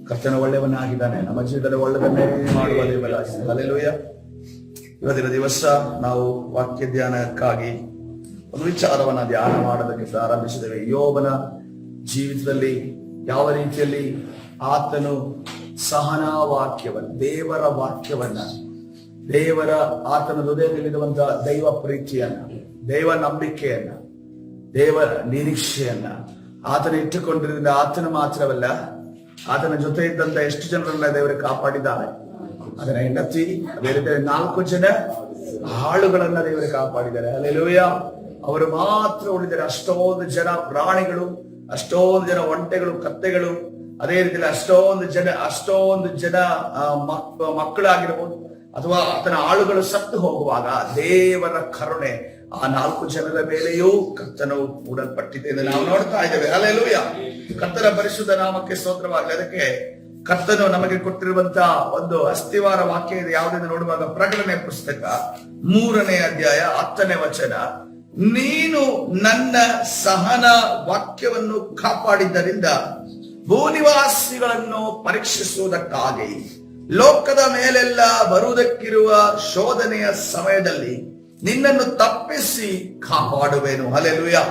ಕರ್ತನ ಒಳ್ಳೆಯವನಾಗಿದ್ದಾನೆ. ನಮ್ಮ ಜೀವಿತದಲ್ಲಿ ಒಳ್ಳೆದನ್ನೇ ಮಾಡುವ ದೇವರಾಗಿದ್ದಾನೆ. ಹಲ್ಲೆಲೂಯಾ. ಇವತ್ತಿನ ದಿವಸ ನಾವು ವಾಕ್ಯ ಧ್ಯಾನಕ್ಕಾಗಿ ಒಂದು ವಿಚಾರವನ್ನ ಧ್ಯಾನ ಮಾಡೋದಕ್ಕೆ ಪ್ರಾರಂಭಿಸಿದ್ದೇವೆ. ಯೋಬನ ಜೀವಿತದಲ್ಲಿ ಯಾವ ರೀತಿಯಲ್ಲಿ ಆತನು ಸಹನಾ ವಾಕ್ಯವನ್ನ, ದೇವರ ವಾಕ್ಯವನ್ನ, ಆತನ ಹೃದಯದಲ್ಲಿರುವಂತಹ ದೈವ ಪ್ರೀತಿಯನ್ನ, ದೈವ ನಂಬಿಕೆಯನ್ನ, ದೇವ ನಿರೀಕ್ಷೆಯನ್ನ ಆತನ ಇಟ್ಟುಕೊಂಡಿದ್ದರಿಂದ ಆತನ ಮಾತ್ರವಲ್ಲ, ಆತನ ಜೊತೆ ಇದ್ದಂತ ಎಷ್ಟು ಜನರನ್ನ ದೇವರು ಕಾಪಾಡಿದ್ದಾರೆ. ಅದರ ಹೆಂಡತಿ, ಅದೇ ರೀತಿ 4 ಜನ ಆಳುಗಳನ್ನ ದೇವರು ಕಾಪಾಡಿದ್ದಾರೆ. ಹಲ್ಲೆಲೂಯಾ. ಅವರು ಮಾತ್ರ ಉಳಿದರೆ ಅಷ್ಟೊಂದು ಜನ ಪ್ರಾಣಿಗಳು, ಅಷ್ಟೊಂದು ಜನ ಒಂಟೆಗಳು, ಕತ್ತೆಗಳು, ಅದೇ ರೀತಿಯಲ್ಲಿ ಅಷ್ಟೊಂದು ಜನ ಮಕ್ಕಳಾಗಿರ್ಬೋದು ಅಥವಾ ಆತನ ಆಳುಗಳು ಸತ್ತು ಹೋಗುವಾಗ ದೇವರ ಕರುಣೆ ಆ 4 ಜನರ ಮೇಲೆಯೂ ಕರ್ತನು ಮೂಡಲ್ಪಟ್ಟಿದೆ ಎಂದು ನಾವು ನೋಡ್ತಾ ಇದ್ದೇವೆ. ಹಲ್ಲೆಲೂಯಾ. ಕರ್ತನ ಪರಿಶುದ್ಧ ನಾಮಕ್ಕೆ ಸ್ತೋತ್ರವಾಗಲಿ. ಅದಕ್ಕೆ ಕರ್ತನು ನಮಗೆ ಕೊಟ್ಟಿರುವಂತಹ ಒಂದು ಅಸ್ಥಿವಾರ ವಾಕ್ಯ ಇದೆ. ಯಾವುದೆಂದು ನೋಡುವಾಗ ಪ್ರಕಟಣೆ ಪುಸ್ತಕ 3ನೇ ಅಧ್ಯಾಯ 10ನೇ ವಚನ, ನೀನು ನನ್ನ ಸಹನ ವಾಕ್ಯವನ್ನು ಕಾಪಾಡಿದ್ದರಿಂದ ಭೂನಿವಾಸಿಗಳನ್ನು ಪರೀಕ್ಷಿಸುವುದಕ್ಕಾಗಿ ಲೋಕದ ಮೇಲೆಲ್ಲ ಬರುವುದಕ್ಕಿರುವ ಶೋಧನೆಯ ಸಮಯದಲ್ಲಿ ನಿನ್ನನ್ನು ತಪ್ಪಿಸಿ ಕಾಪಾಡುವೆನು. ಹಲ್ಲೆಲೂಯಾ.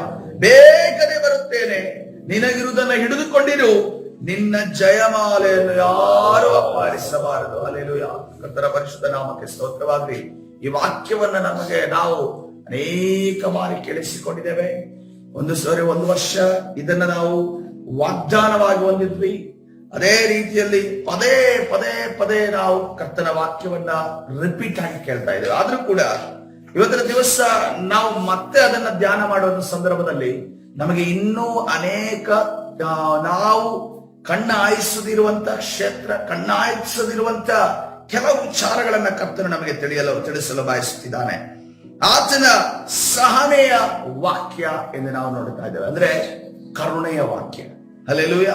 ಬೇಗನೆ ಬರುತ್ತೇನೆ, ನಿನಗಿರುವುದನ್ನು ಹಿಡಿದುಕೊಂಡಿರು, ನಿನ್ನ ಜಯಮಾಲೆಯನ್ನು ಯಾರು ಅಪಹರಿಸಬಾರದು. ಹಲ್ಲೆಲೂಯಾ. ಕರ್ತನ ಪರಿಶುದ್ಧ ನಾಮಕ್ಕೆ ಸ್ತೋತ್ರವಾಗಲಿ. ಈ ವಾಕ್ಯವನ್ನ ನಾವು ಅನೇಕ ಬಾರಿ ಕೇಳಿಸಿಕೊಂಡಿದ್ದೇವೆ. ಒಂದು ವರ್ಷ ಇದನ್ನ ನಾವು ವಾಗ್ದಾನವಾಗಿ ಹೊಂದಿದ್ವಿ. ಅದೇ ರೀತಿಯಲ್ಲಿ ಪದೇ ಪದೇ ಪದೇ ನಾವು ಕರ್ತನ ವಾಕ್ಯವನ್ನ ರಿಪೀಟ್ ಆಗಿ ಕೇಳ್ತಾ ಇದ್ದೇವೆ. ಆದ್ರೂ ಕೂಡ ಇವತ್ತಿನ ದಿವಸ ನಾವು ಮತ್ತೆ ಅದನ್ನ ಧ್ಯಾನ ಮಾಡುವ ಸಂದರ್ಭದಲ್ಲಿ ನಮಗೆ ಇನ್ನೂ ಅನೇಕ ನಾವು ಕಣ್ಣಾಯಿಸದಿರುವಂತ ಕ್ಷೇತ್ರ, ಕಣ್ಣಾಯಿಸದಿರುವಂತ ಕೆಲವು ವಿಚಾರಗಳನ್ನ ಕರ್ತನು ನಮಗೆ ತಿಳಿಸಲು ಬಯಸುತ್ತಿದ್ದಾನೆ. ಆತನ ಸಹನೆಯ ವಾಕ್ಯ ಎಂದು ನಾವು ನೋಡ್ತಾ ಇದ್ದೇವೆ. ಅಂದ್ರೆ ಕರುಣೆಯ ವಾಕ್ಯ. ಹಲ್ಲೆಲೂಯಾ.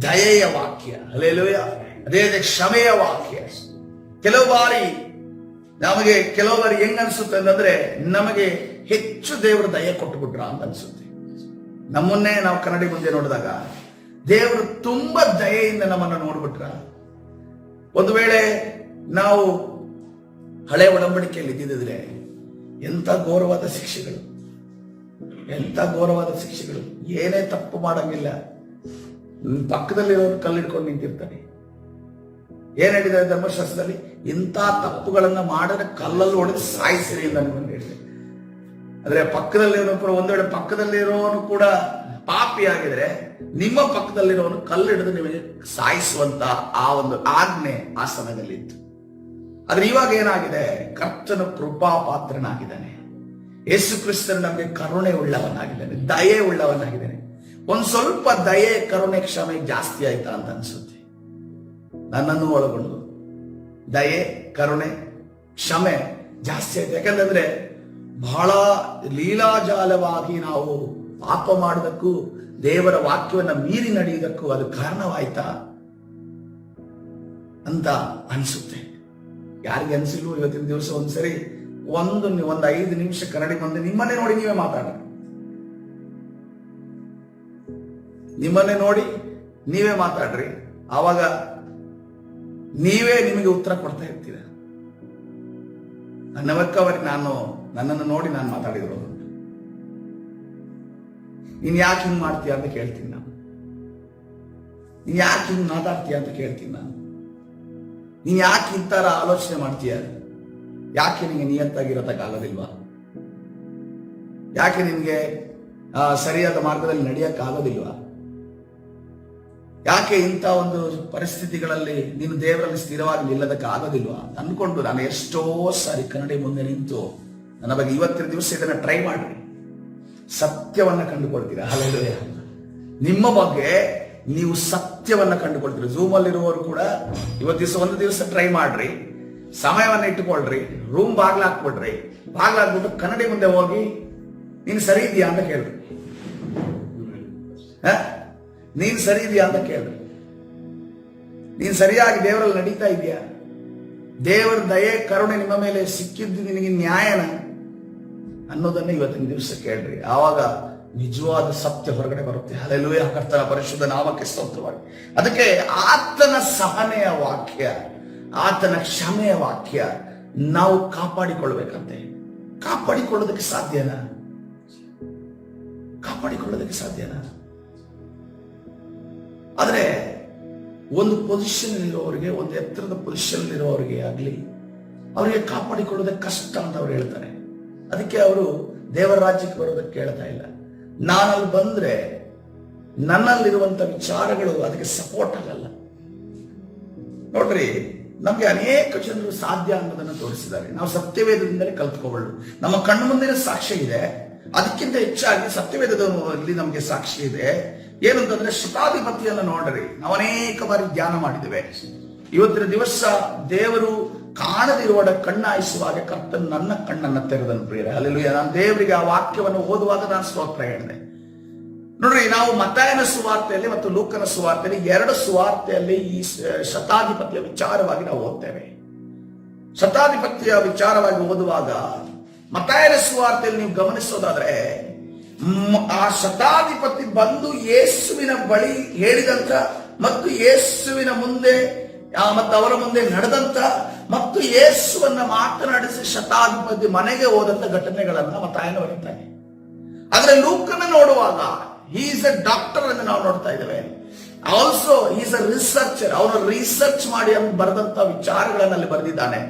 ದಯೆಯ ವಾಕ್ಯ. ಹಲ್ಲೆಲೂಯಾ. ಅದೇ ಕ್ಷಮೆಯ ವಾಕ್ಯ. ಕೆಲವು ಬಾರಿ ಹೆಂಗ್ ಅನ್ಸುತ್ತೆ ಅಂತಂದ್ರೆ, ನಮಗೆ ಹೆಚ್ಚು ದೇವರು ದಯೆ ಕೊಟ್ಟು ಬಿಟ್ರ ಅಂತ ಅನ್ಸುತ್ತೆ. ನಮ್ಮನ್ನೇ ನಾವು ಕನ್ನಡಿ ಮುಂದೆ ನೋಡಿದಾಗ ದೇವರು ತುಂಬಾ ದಯೆಯಿಂದ ನಮ್ಮನ್ನು ನೋಡ್ಬಿಟ್ರ. ಒಂದು ವೇಳೆ ನಾವು ಹಳೆ ಒಡಂಬಡಿಕೆಯಲ್ಲಿ ಇದ್ದಿದ್ರೆ ಎಂತ ಘೋರವಾದ ಶಿಕ್ಷೆಗಳು, ಏನೇ ತಪ್ಪು ಮಾಡಂಗಿಲ್ಲ, ಪಕ್ಕದಲ್ಲಿರೋರು ಕಲ್ಲಿಡ್ಕೊಂಡು ನಿಂತಿರ್ತಾನೆ. ಏನ್ ಹೇಳಿದ್ದಾರೆ ಧರ್ಮಶಾಸ್ತ್ರದಲ್ಲಿ? ಇಂಥ ತಪ್ಪುಗಳನ್ನ ಮಾಡಿದ್ರೆ ಕಲ್ಲಲ್ಲಿ ಹೊಡೆದು ಸಾಯಿಸಿರಿ ಅಂತ ಅನ್ಕೊಂಡು ಹೇಳಿದೆ. ಅಂದ್ರೆ ಒಂದು ವೇಳೆ ಪಕ್ಕದಲ್ಲಿರೋನು ಕೂಡ ಪಾಪಿ ಆಗಿದ್ರೆ ನಿಮ್ಮ ಪಕ್ಕದಲ್ಲಿರೋನು ಕಲ್ಲಿಡಿದು ನಿಮಗೆ ಸಾಯಿಸುವಂತ ಆ ಒಂದು ಆಜ್ಞೆ ಆ ಸಮಯದಲ್ಲಿ ಇತ್ತು. ಆದ್ರೆ ಇವಾಗ ಏನಾಗಿದೆ? ಕರ್ತನು ಕೃಪಾ ಪಾತ್ರನಾಗಿದ್ದಾನೆ. ಯೇಸು ಕ್ರಿಸ್ತನು ನಮಗೆ ಕರುಣೆ ಉಳ್ಳವನಾಗಿದ್ದಾನೆ, ದಯೆ ಉಳ್ಳವನಾಗಿದ್ದಾನೆ. ಒಂದ್ ಸ್ವಲ್ಪ ದಯೆ, ಕರುಣೆ, ಕ್ಷಮೆ ಜಾಸ್ತಿ ಆಯ್ತಾ ಅಂತ ಅನ್ಸುತ್ತೆ. ನನ್ನನ್ನು ಒಳಗೊಂಡು ದಯೆ, ಕರುಣೆ, ಕ್ಷಮೆ ಜಾಸ್ತಿ ಆಯ್ತು. ಯಾಕಂದ್ರೆ ಬಹಳ ಲೀಲಾಜಾಲವಾಗಿ ನಾವು ಪಾಪ ಮಾಡೋದಕ್ಕೂ ದೇವರ ವಾಕ್ಯವನ್ನ ಮೀರಿ ನಡೆಯುವುದಕ್ಕೂ ಅದು ಕಾರಣವಾಯ್ತಾ ಅಂತ ಅನ್ಸುತ್ತೆ. ಯಾರಿಗೆ ಅನ್ಸಿಲ್ವೋ ಇವತ್ತಿನ ದಿವಸ ಒಂದ್ಸರಿ ಒಂದು 5 ನಿಮಿಷ ಕನ್ನಡಿ ಮುಂದೆ ನಿಮ್ಮನ್ನೇ ನೋಡಿ ನೀವೇ ಮಾತಾಡ್ರಿ. ನಿಮ್ಮನ್ನೇ ನೋಡಿ ನೀವೇ ಮಾತಾಡ್ರಿ. ಆವಾಗ ನೀವೇ ನಿಮಗೆ ಉತ್ತರ ಕೊಡ್ತಾ ಇರ್ತೀರ. ನನ್ನವಕ್ಕವರಿಗೆ ನನ್ನನ್ನು ನೋಡಿ ನಾನು ಮಾತಾಡಿದ್ರು, ನೀನ್ ಯಾಕೆ ಹಿಂಗ್ ಮಾಡ್ತೀಯ ಅಂತ ಕೇಳ್ತೀನಿ ನಾನು. ನೀನ್ ಯಾಕೆ ಹಿಂಗ್ ಮಾತಾಡ್ತೀಯ ಅಂತ ಕೇಳ್ತೀನಿ ನಾನು. ನೀನ್ ಯಾಕೆ ಇಂತರ ಆಲೋಚನೆ ಮಾಡ್ತೀಯ? ಯಾಕೆ ನಿನ್ಗೆ ನಿಯತ್ತಾಗಿರೋದಕ್ಕಾಗೋದಿಲ್ವಾ? ಯಾಕೆ ನಿನ್ಗೆ ಸರಿಯಾದ ಮಾರ್ಗದಲ್ಲಿ ನಡೆಯಕ್ಕಾಗೋದಿಲ್ವಾ? ಯಾಕೆ ಇಂಥ ಒಂದು ಪರಿಸ್ಥಿತಿಗಳಲ್ಲಿ ನೀನು ದೇವರಲ್ಲಿ ಸ್ಥಿರವಾಗಿ ನಿಲ್ಲದಕ್ಕಾಗೋದಿಲ್ವಾ ಅನ್ಕೊಂಡು ನಾನು ಎಷ್ಟೋ ಸಾರಿ ಕನ್ನಡಿ ಮುಂದೆ ನಿಂತು ನನ್ನ ಬಗ್ಗೆ ಇವತ್ತಿನ ದಿವಸ ಇದನ್ನ ಟ್ರೈ ಮಾಡ್ರಿ, ಸತ್ಯವನ್ನ ಕಂಡುಕೊಳ್ತೀರಾ. ಹಲ್ಲೆಲೂಯಾ. ನಿಮ್ಮ ಬಗ್ಗೆ ನೀವು ಸತ್ಯವನ್ನ ಕಂಡುಕೊಳ್ತೀರಿ. ಝೂಮ್ ಅಲ್ಲಿರುವವರು ಕೂಡ ಒಂದು ದಿವಸ ಟ್ರೈ ಮಾಡ್ರಿ, ಸಮಯವನ್ನ ಇಟ್ಟುಕೊಳ್ರಿ, ರೂಮ್ ಬಾಗ್ಲಾಕ್ಬಿಡ್ರಿ, ಬಾಗ್ಲಾಕ್ಬಿಟ್ಟು ಕನ್ನಡಿ ಮುಂದೆ ಹೋಗಿ ನೀನು ಸರಿ ಇದೆಯಾ ಅಂತ ಕೇಳ್ರಿ. ನೀನ್ ಸರಿ ಇದೆಯಾ ಅಂತ ಕೇಳ್ರಿ. ನೀನ್ ಸರಿಯಾಗಿ ದೇವರಲ್ಲಿ ನಡೀತಾ ಇದೆಯಾ? ದೇವರ ದಯೆ, ಕರುಣೆ ನಿಮ್ಮ ಮೇಲೆ ಸಿಕ್ಕಿದ್ದು ನಿನಗೆ ನ್ಯಾಯನ ಅನ್ನೋದನ್ನ ಇವತ್ತಿನ ದಿವಸ ಕೇಳ್ರಿ. ಆವಾಗ ನಿಜವಾದ ಸತ್ಯ ಹೊರಗಡೆ ಬರುತ್ತೆ. ಹಲ್ಲೆಲೂಯಾ. ಕರ್ತನ ಪರಿಶುದ್ಧ ನಾಮಕ್ಕೆ ಸ್ತೋತ್ರವಾಗಿ. ಅದಕ್ಕೆ ಆತನ ಸಹನೆಯ ವಾಕ್ಯ, ಆತನ ಕ್ಷಮೆಯ ವಾಕ್ಯ ನಾವು ಕಾಪಾಡಿಕೊಳ್ಳಬೇಕಂತೆ. ಕಾಪಾಡಿಕೊಳ್ಳೋದಕ್ಕೆ ಸಾಧ್ಯನಾ? ಕಾಪಾಡಿಕೊಳ್ಳೋದಕ್ಕೆ ಸಾಧ್ಯನಾ? ಆದ್ರೆ ಒಂದು ಪೊಸಿಷನ್ ಇರೋರಿಗೆ, ಒಂದು ಎತ್ತರದ ಪೊಸಿಷನ್ ಇರೋರಿಗೆ ಆಗ್ಲಿ, ಅವರಿಗೆ ಕಾಪಾಡಿಕೊಳ್ಳೋದಕ್ಕೆ ಕಷ್ಟ ಅಂತ ಅವ್ರು ಹೇಳ್ತಾರೆ. ಅದಕ್ಕೆ ಅವರು ದೇವರ ರಾಜ್ಯಕ್ಕೆ ಬರೋದಕ್ಕೆ ಕೇಳ್ತಾ ಇಲ್ಲ. ನಾನಲ್ಲಿ ಬಂದ್ರೆ ನನ್ನಲ್ಲಿರುವಂತ ವಿಚಾರಗಳು ಅದಕ್ಕೆ ಸಪೋರ್ಟ್ ಆಗಲ್ಲ. ನೋಡ್ರಿ, ನಮ್ಗೆ ಅನೇಕ ಜನರು ಸಾಧ್ಯ ಅನ್ನೋದನ್ನ ತೋರಿಸಿದ್ದಾರೆ. ನಾವು ಸತ್ಯವೇದದಿಂದಲೇ ಕಲ್ತ್ಕೊಳ್ಳು. ನಮ್ಮ ಕಣ್ಣು ಮುಂದಿನ ಸಾಕ್ಷ್ಯ ಇದೆ. ಅದಕ್ಕಿಂತ ಹೆಚ್ಚಾಗಿ ಸತ್ಯವೇದದಲ್ಲಿ ನಮ್ಗೆ ಸಾಕ್ಷಿ ಇದೆ. ಏನು ಅಂತಂದ್ರೆ ಶತಾಧಿಪತಿಯನ್ನು ನೋಡ್ರಿ, ನಾವು ಅನೇಕ ಬಾರಿ ಧ್ಯಾನ ಮಾಡಿದ್ದೇವೆ. ಇವತ್ತಿನ ದಿವಸ ದೇವರು ಕಾಣದಿರುವಾಗ ಕಣ್ಣಾಯಿಸುವಾಗ ಕರ್ತನು ನನ್ನ ಕಣ್ಣನ್ನು ತೆರೆದನು. ಪ್ರಿಯರೇ, ಹಲ್ಲೆಲೂಯಾ. ನಾನು ದೇವರಿಗೆ ಆ ವಾಕ್ಯವನ್ನು ಓದುವಾಗ ನಾನು ಸ್ತೋತ್ರ ಹೇಳಿದೆ. ನೋಡ್ರಿ, ನಾವು ಮತ್ತಾಯನ ಸುವಾರ್ತೆಯಲ್ಲಿ ಮತ್ತು ಲೂಕನ ಸುವಾರ್ತೆಯಲ್ಲಿ, ಎರಡು ಸುವಾರ್ತೆಯಲ್ಲಿ ಈ ಶತಾಧಿಪತಿಯ ವಿಚಾರವಾಗಿ ನಾವು ಓದ್ತೇವೆ. ಶತಾಧಿಪತಿಯ ವಿಚಾರವಾಗಿ ಓದುವಾಗ ಮತ್ತಾಯನ ಸುವಾರ್ತೆಯಲ್ಲಿ ನೀವು ಗಮನಿಸೋದಾದ್ರೆ, ಆ ಶತಾಧಿಪತಿ ಬಂದು ಯೇಸುವಿನ ಬಳಿ ಹೇಳಿದಂತ ಮತ್ತು ಯೇಸುವಿನ ಮುಂದೆ ಮತ್ತು ಅವರ ಮುಂದೆ ನಡೆದಂತ ಮತ್ತು ಯೇಸುವನ್ನ ಮಾತನಾಡಿಸಿ ಶತಾಧಿಪತಿ ಮನೆಗೆ ಹೋದಂತ ಘಟನೆಗಳನ್ನ ಮತ್ತಾಯನ ಬರೀತಾನೆ. ಆದ್ರೆ ಲೂಕನ ನೋಡುವಾಗ ಈಸ್ ಎ ಡಾಕ್ಟರ್ ಎಂದು ನಾವು ನೋಡ್ತಾ ಇದ್ದೇವೆ. Also is A researcher. ಅವನು ರಿಸರ್ಚ್ ಮಾಡಿ ಬರೆದಂತ ವಿಚಾರಗಳನ್ನಲ್ಲಿ ಬರೆದಿದ್ದಾನೆ.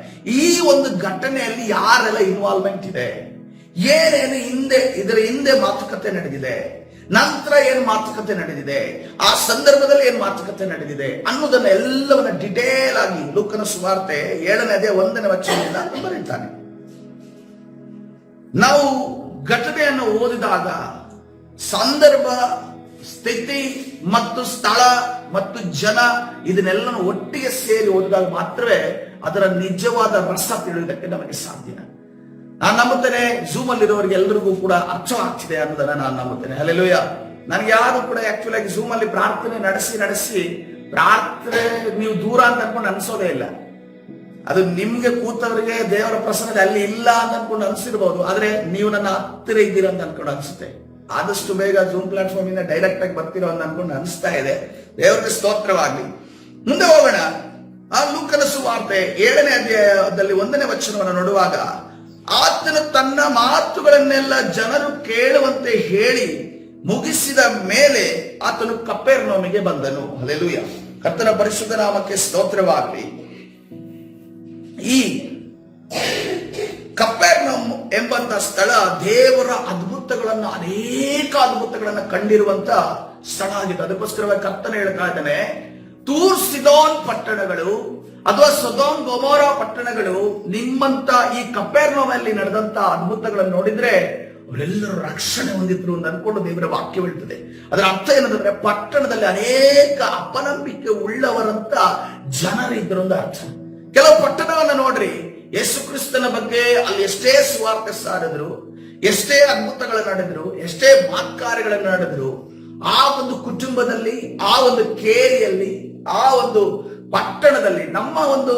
ಈ ಒಂದು ಘಟನೆಯಲ್ಲಿ ಯಾರೆಲ್ಲ ಇನ್ವಾಲ್ವ್ಮೆಂಟ್ ಇದೆ, ಏನೇನು ಹಿಂದೆ, ಇದರ ಹಿಂದೆ ಮಾತುಕತೆ ನಡೆದಿದೆ, ನಂತರ ಏನು ಮಾತುಕತೆ ನಡೆದಿದೆ, ಆ ಸಂದರ್ಭದಲ್ಲಿ ಏನು ಮಾತುಕತೆ ನಡೆದಿದೆ ಅನ್ನೋದನ್ನ ಎಲ್ಲವನ್ನ ಡಿಟೇಲ್ ಆಗಿ ಲೂಕನ ಸುವಾರ್ತೆ 7ನೇ ಅಧ್ಯಾಯ 1ನೇ ವಚನದಿಂದ ಬರೀತಾನೆ. ನಾವು ಘಟನೆಯನ್ನು ಓದಿದಾಗ ಸಂದರ್ಭ, ಸ್ಥಿತಿ ಮತ್ತು ಸ್ಥಳ ಮತ್ತು ಜನ ಇದನ್ನೆಲ್ಲ ಒಟ್ಟಿಗೆ ಸೇರಿ ಓದಿದಾಗ ಮಾತ್ರವೇ ಅದರ ನಿಜವಾದ ರಸ ತಿಳಿಯುವುದಕ್ಕೆ ನಮಗೆ ಸಾಧ್ಯ. ನಾನು ನಂಬುತ್ತೇನೆ ಝೂಮ್ ಅಲ್ಲಿರೋರಿಗೆ ಎಲ್ಲರಿಗೂ ಕೂಡ ಅರ್ಥವಾಗ್ತಿದೆ ಅನ್ನೋದನ್ನ ನಾನು ನಂಬುತ್ತೇನೆ. ಹಲ್ಲೆಲೂಯಾ. ನನಗೆ ಯಾರು ಕೂಡ ಆಕ್ಚುಲ್ ಆಗಿ ಝೂಮ್ ಅಲ್ಲಿ ಪ್ರಾರ್ಥನೆ ನಡೆಸಿ ಪ್ರಾರ್ಥನೆ ನೀವು ದೂರ ಅಂತ ಅನ್ಕೊಂಡು ಅನ್ಸೋದೇ ಇಲ್ಲ. ಅದು ನಿಮ್ಗೆ ಕೂತವರಿಗೆ ದೇವರ ಪ್ರಸನ್ನತೆ ಅಲ್ಲಿ ಇಲ್ಲ ಅಂತ ಅನ್ಕೊಂಡು ಅನ್ಸಿರ್ಬಹುದು. ಆದ್ರೆ ನೀವು ನನ್ನ ಹತ್ತಿರ ಇದ್ದೀರಾ ಅಂತ ಅನ್ಕೊಂಡು ಅನ್ಸುತ್ತೆ. ಆದಷ್ಟು ಬೇಗ ಝೂಮ್ ಪ್ಲಾಟ್ಫಾರ್ಮ್ ಇಂದ ಡೈರೆಕ್ಟ್ ಆಗಿ ಬರ್ತಿರೋ ಅಂತ ಅನ್ಕೊಂಡು ಅನಿಸ್ತಾ ಇದೆ. ದೇವರಿಗೆ ಸ್ತೋತ್ರವಾಗಲಿ. ಮುಂದೆ ಹೋಗೋಣ. ಆ ಲೂಕನ ಸುವಾರ್ತೆ 7ನೇ ಅಧ್ಯಾಯದಲ್ಲಿ 1ನೇ ವಚನವನ್ನು ನೋಡುವಾಗ, ಆತನು ತನ್ನ ಮಾತುಗಳನ್ನೆಲ್ಲ ಜನರು ಕೇಳುವಂತೆ ಹೇಳಿ ಮುಗಿಸಿದ ಮೇಲೆ ಆತನು ಕಪೆರ್ನೌಮಿಗೆ ಬಂದನು. ಹಲ್ಲೆಲೂಯಾ. ಕರ್ತನ ಪರಿಶುದ್ಧ ನಾಮಕ್ಕೆ ಸ್ತೋತ್ರವಾಗಲಿ. ಈ ಕಪೆರ್ನೌಮ್ ಎಂಬಂತ ಸ್ಥಳ ದೇವರ ಅದ್ಭುತಗಳನ್ನ, ಅನೇಕ ಅದ್ಭುತಗಳನ್ನ ಕಂಡಿರುವಂತ ಸ್ಥಳ ಆಗಿದೆ. ಅದಕ್ಕೋಸ್ಕರವಾಗಿ ಕರ್ತನ ಹೇಳ್ತಾ ಇದ್ದಾನೆ, ತೂರ್ ಸಿದೋನ್ ಪಟ್ಟಣಗಳು ಅಥವಾ ಸೊದೋಮ್ ಗೊಮೋರ ಪಟ್ಟಣಗಳು ನಿಮ್ಮಂತ ಈ ಕಪೆರ್ನೌಮಲ್ಲಿ ನಡೆದಂತ ಅದ್ಭುತಗಳನ್ನು ನೋಡಿದ್ರೆ ಅವರೆಲ್ಲರೂ ರಕ್ಷಣೆ ಹೊಂದಿದ್ರು ಅಂತ ಅನ್ಕೊಂಡು ದೇವರ ವಾಕ್ಯ ಹೇಳ್ತದೆ. ಅದರ ಅರ್ಥ ಏನಂದ್ರೆ ಪಟ್ಟಣದಲ್ಲಿ ಅನೇಕ ಅಪನಂಬಿಕೆ ಉಳ್ಳವರಂತ ಜನರಿದ್ರು ಅಂತ ಅರ್ಥ. ಕೆಲವು ಪಟ್ಟಣವನ್ನ ನೋಡ್ರಿ, ಯೇಸು ಕ್ರಿಸ್ತನ ಬಗ್ಗೆ ಅಲ್ಲಿ ಎಷ್ಟೇ ಸುವಾರ್ತೆ ಸಾರಿದ್ರು, ಎಷ್ಟೇ ಅದ್ಭುತಗಳು ನಡೆದ್ರು, ಎಷ್ಟೇ ಮಾತ್ಕಾರ್ಯಗಳನ್ನು ನಡೆದ್ರು, ಆ ಒಂದು ಕುಟುಂಬದಲ್ಲಿ, ಆ ಒಂದು ಕೇರಿಯಲ್ಲಿ, ಆ ಒಂದು ಪಟ್ಟಣದಲ್ಲಿ, ನಮ್ಮ ಒಂದು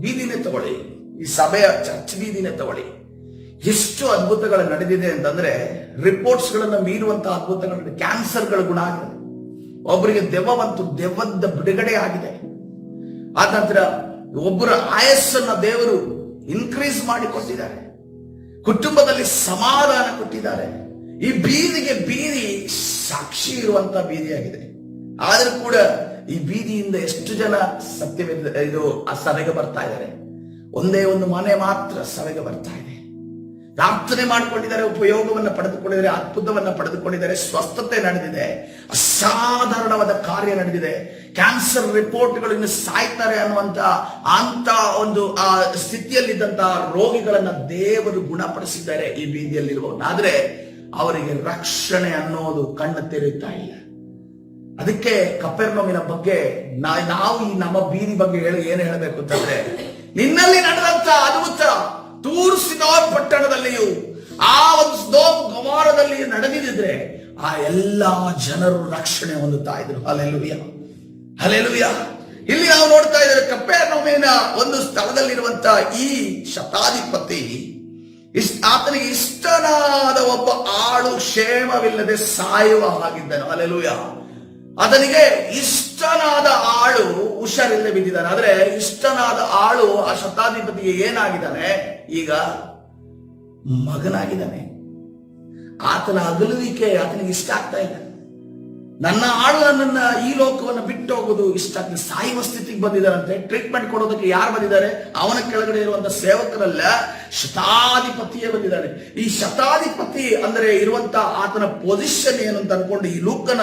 ಬೀದಿನೇ ತಗೊಳ್ಳಿ, ಈ ಸಭೆಯ ಚರ್ಚ್ ಬೀದಿನೇ ತಗೊಳ್ಳಿ, ಎಷ್ಟು ಅದ್ಭುತಗಳು ನಡೆದಿದೆ ಅಂತಂದ್ರೆ ರಿಪೋರ್ಟ್ಸ್ ಗಳನ್ನ ಮೀರುವಂತಹ ಅದ್ಭುತಗಳು. ಕ್ಯಾನ್ಸರ್ಗಳ ಗುಣ ಆಗಿದೆ, ಒಬ್ಬರಿಗೆ ದೆವ್ವದ ಬಿಡುಗಡೆ ಆಗಿದೆ. ಆದ ನಂತರ ಒಬ್ಬರ ಆಯಸ್ಸನ್ನ ದೇವರು ಇನ್ಕ್ರೀಸ್ ಮಾಡಿ ಕೊಟ್ಟಿದ್ದಾರೆ, ಕುಟುಂಬದಲ್ಲಿ ಸಮಾಧಾನ ಕೊಟ್ಟಿದ್ದಾರೆ. ಈ ಬೀದಿಗೆ ಬೀದಿ ಸಾಕ್ಷಿ ಇರುವಂತ ಬೀದಿಯಾಗಿದೆ. ಆದ್ರೂ ಕೂಡ ಈ ಬೀದಿಯಿಂದ ಎಷ್ಟು ಜನ ಇದು ಸಭೆಗೆ ಬರ್ತಾ ಇದ್ದಾರೆ? ಒಂದೇ ಒಂದು ಮನೆ ಮಾತ್ರ ಸಭೆಗೆ ಬರ್ತಾ ಇದೆ. ಪ್ರಾರ್ಥನೆ ಮಾಡಿಕೊಂಡಿದ್ದಾರೆ, ಉಪಯೋಗವನ್ನ ಪಡೆದುಕೊಂಡಿದ್ದಾರೆ, ಅದ್ಭುತವನ್ನ ಪಡೆದುಕೊಂಡಿದ್ದಾರೆ, ಸ್ವಸ್ಥತೆ ನಡೆದಿದೆ, ಅಸಾಧಾರಣವಾದ ಕಾರ್ಯ ನಡೆದಿದೆ. ಕ್ಯಾನ್ಸರ್ ರಿಪೋರ್ಟ್ಗಳು ಇನ್ನು ಸಾಯ್ತಾರೆ ಅನ್ನುವಂತ ಅಂತ ಒಂದು ಆ ಸ್ಥಿತಿಯಲ್ಲಿದ್ದಂತಹ ರೋಗಿಗಳನ್ನ ದೇವರು ಗುಣಪಡಿಸಿದ್ದಾರೆ ಈ ಬೀದಿಯಲ್ಲಿರುವವನ್ನ. ಆದ್ರೆ ಅವರಿಗೆ ರಕ್ಷಣೆ ಅನ್ನೋದು ಕಣ್ಣು ತೆರೆಯುತ್ತಾ ಇಲ್ಲ. ಅದಕ್ಕೆ ಕಪೆರ್ನೌಮಿನ ಬಗ್ಗೆ ನಾವು ಈ ನಮ್ಮ ಬೀದಿ ಬಗ್ಗೆ ಏನು ಹೇಳಬೇಕು ಅಂತಂದ್ರೆ, ನಿನ್ನಲ್ಲಿ ನಡೆದಂತ ಅದ್ಭುತ ತೂರ್ ಸಿದೋನ್ ಪಟ್ಟಣದಲ್ಲಿಯೂ ಆ ಒಂದು ಸೊದೋಮ್ ಗೊಮೋರದಲ್ಲಿ ನಡೆದಿದ್ರೆ ಆ ಎಲ್ಲಾ ಜನರು ರಕ್ಷಣೆ ಹೊಂದುತ್ತಾ ಇದ್ರು. Hallelujah, hallelujah. ಇಲ್ಲಿ ನಾವು ನೋಡ್ತಾ ಇದ್ದೇವೆ ಕಪೆರ್ನೌಮಿನ ಒಂದು ಸ್ಥಳದಲ್ಲಿರುವಂತ ಈ ಶತಾಧಿಪತಿ ಆತನಿಗೆ ಇಷ್ಟನಾದ ಒಬ್ಬ ಆಳು ಕ್ಷೇಮವಿಲ್ಲದೆ ಸಾಯುವ ಹಾಗಿದ್ದನು. ಹಲ್ಲೆಲೂಯಾ. ಆತನಿಗೆ ಇಷ್ಟನಾದ ಆಳು ಹುಷಾರಿಲ್ಲದೆ ಬಿದ್ದಿದ್ದಾನೆ. ಆದ್ರೆ ಇಷ್ಟನಾದ ಆಳು ಆ ಶತಾಧಿಪತಿಗೆ ಏನಾಗಿದ್ದಾನೆ? ಈಗ ಮಗನಾಗಿದ್ದಾನೆ. ಆತನ ಅಗಲುವಿಕೆ ಆತನಿಗೆ ಇಷ್ಟ ಆಗ್ತಾ ಇಲ್ಲ. ನನ್ನ ಆಳು ನನ್ನನ್ನ ಈ ಲೋಕವನ್ನು ಬಿಟ್ಟು ಹೋಗೋದು ಇಷ್ಟ ಆಗ್ತದೆ. ಸಾಯುವ ಸ್ಥಿತಿಗೆ ಬಂದಿದ್ದಾರಂತೆ. ಟ್ರೀಟ್ಮೆಂಟ್ ಕೊಡೋದಕ್ಕೆ ಯಾರು ಬಂದಿದ್ದಾರೆ? ಅವನ ಕೆಳಗಡೆ ಇರುವಂತ ಸೇವಕರಲ್ಲ, ಶತಾಧಿಪತಿಯೇ ಬಂದಿದ್ದಾನೆ. ಈ ಶತಾಧಿಪತಿ ಅಂದ್ರೆ ಇರುವಂತ ಆತನ ಪೊಸಿಷನ್ ಏನು ಅಂತ ಅನ್ಕೊಂಡು ಈ ಲೂಕನ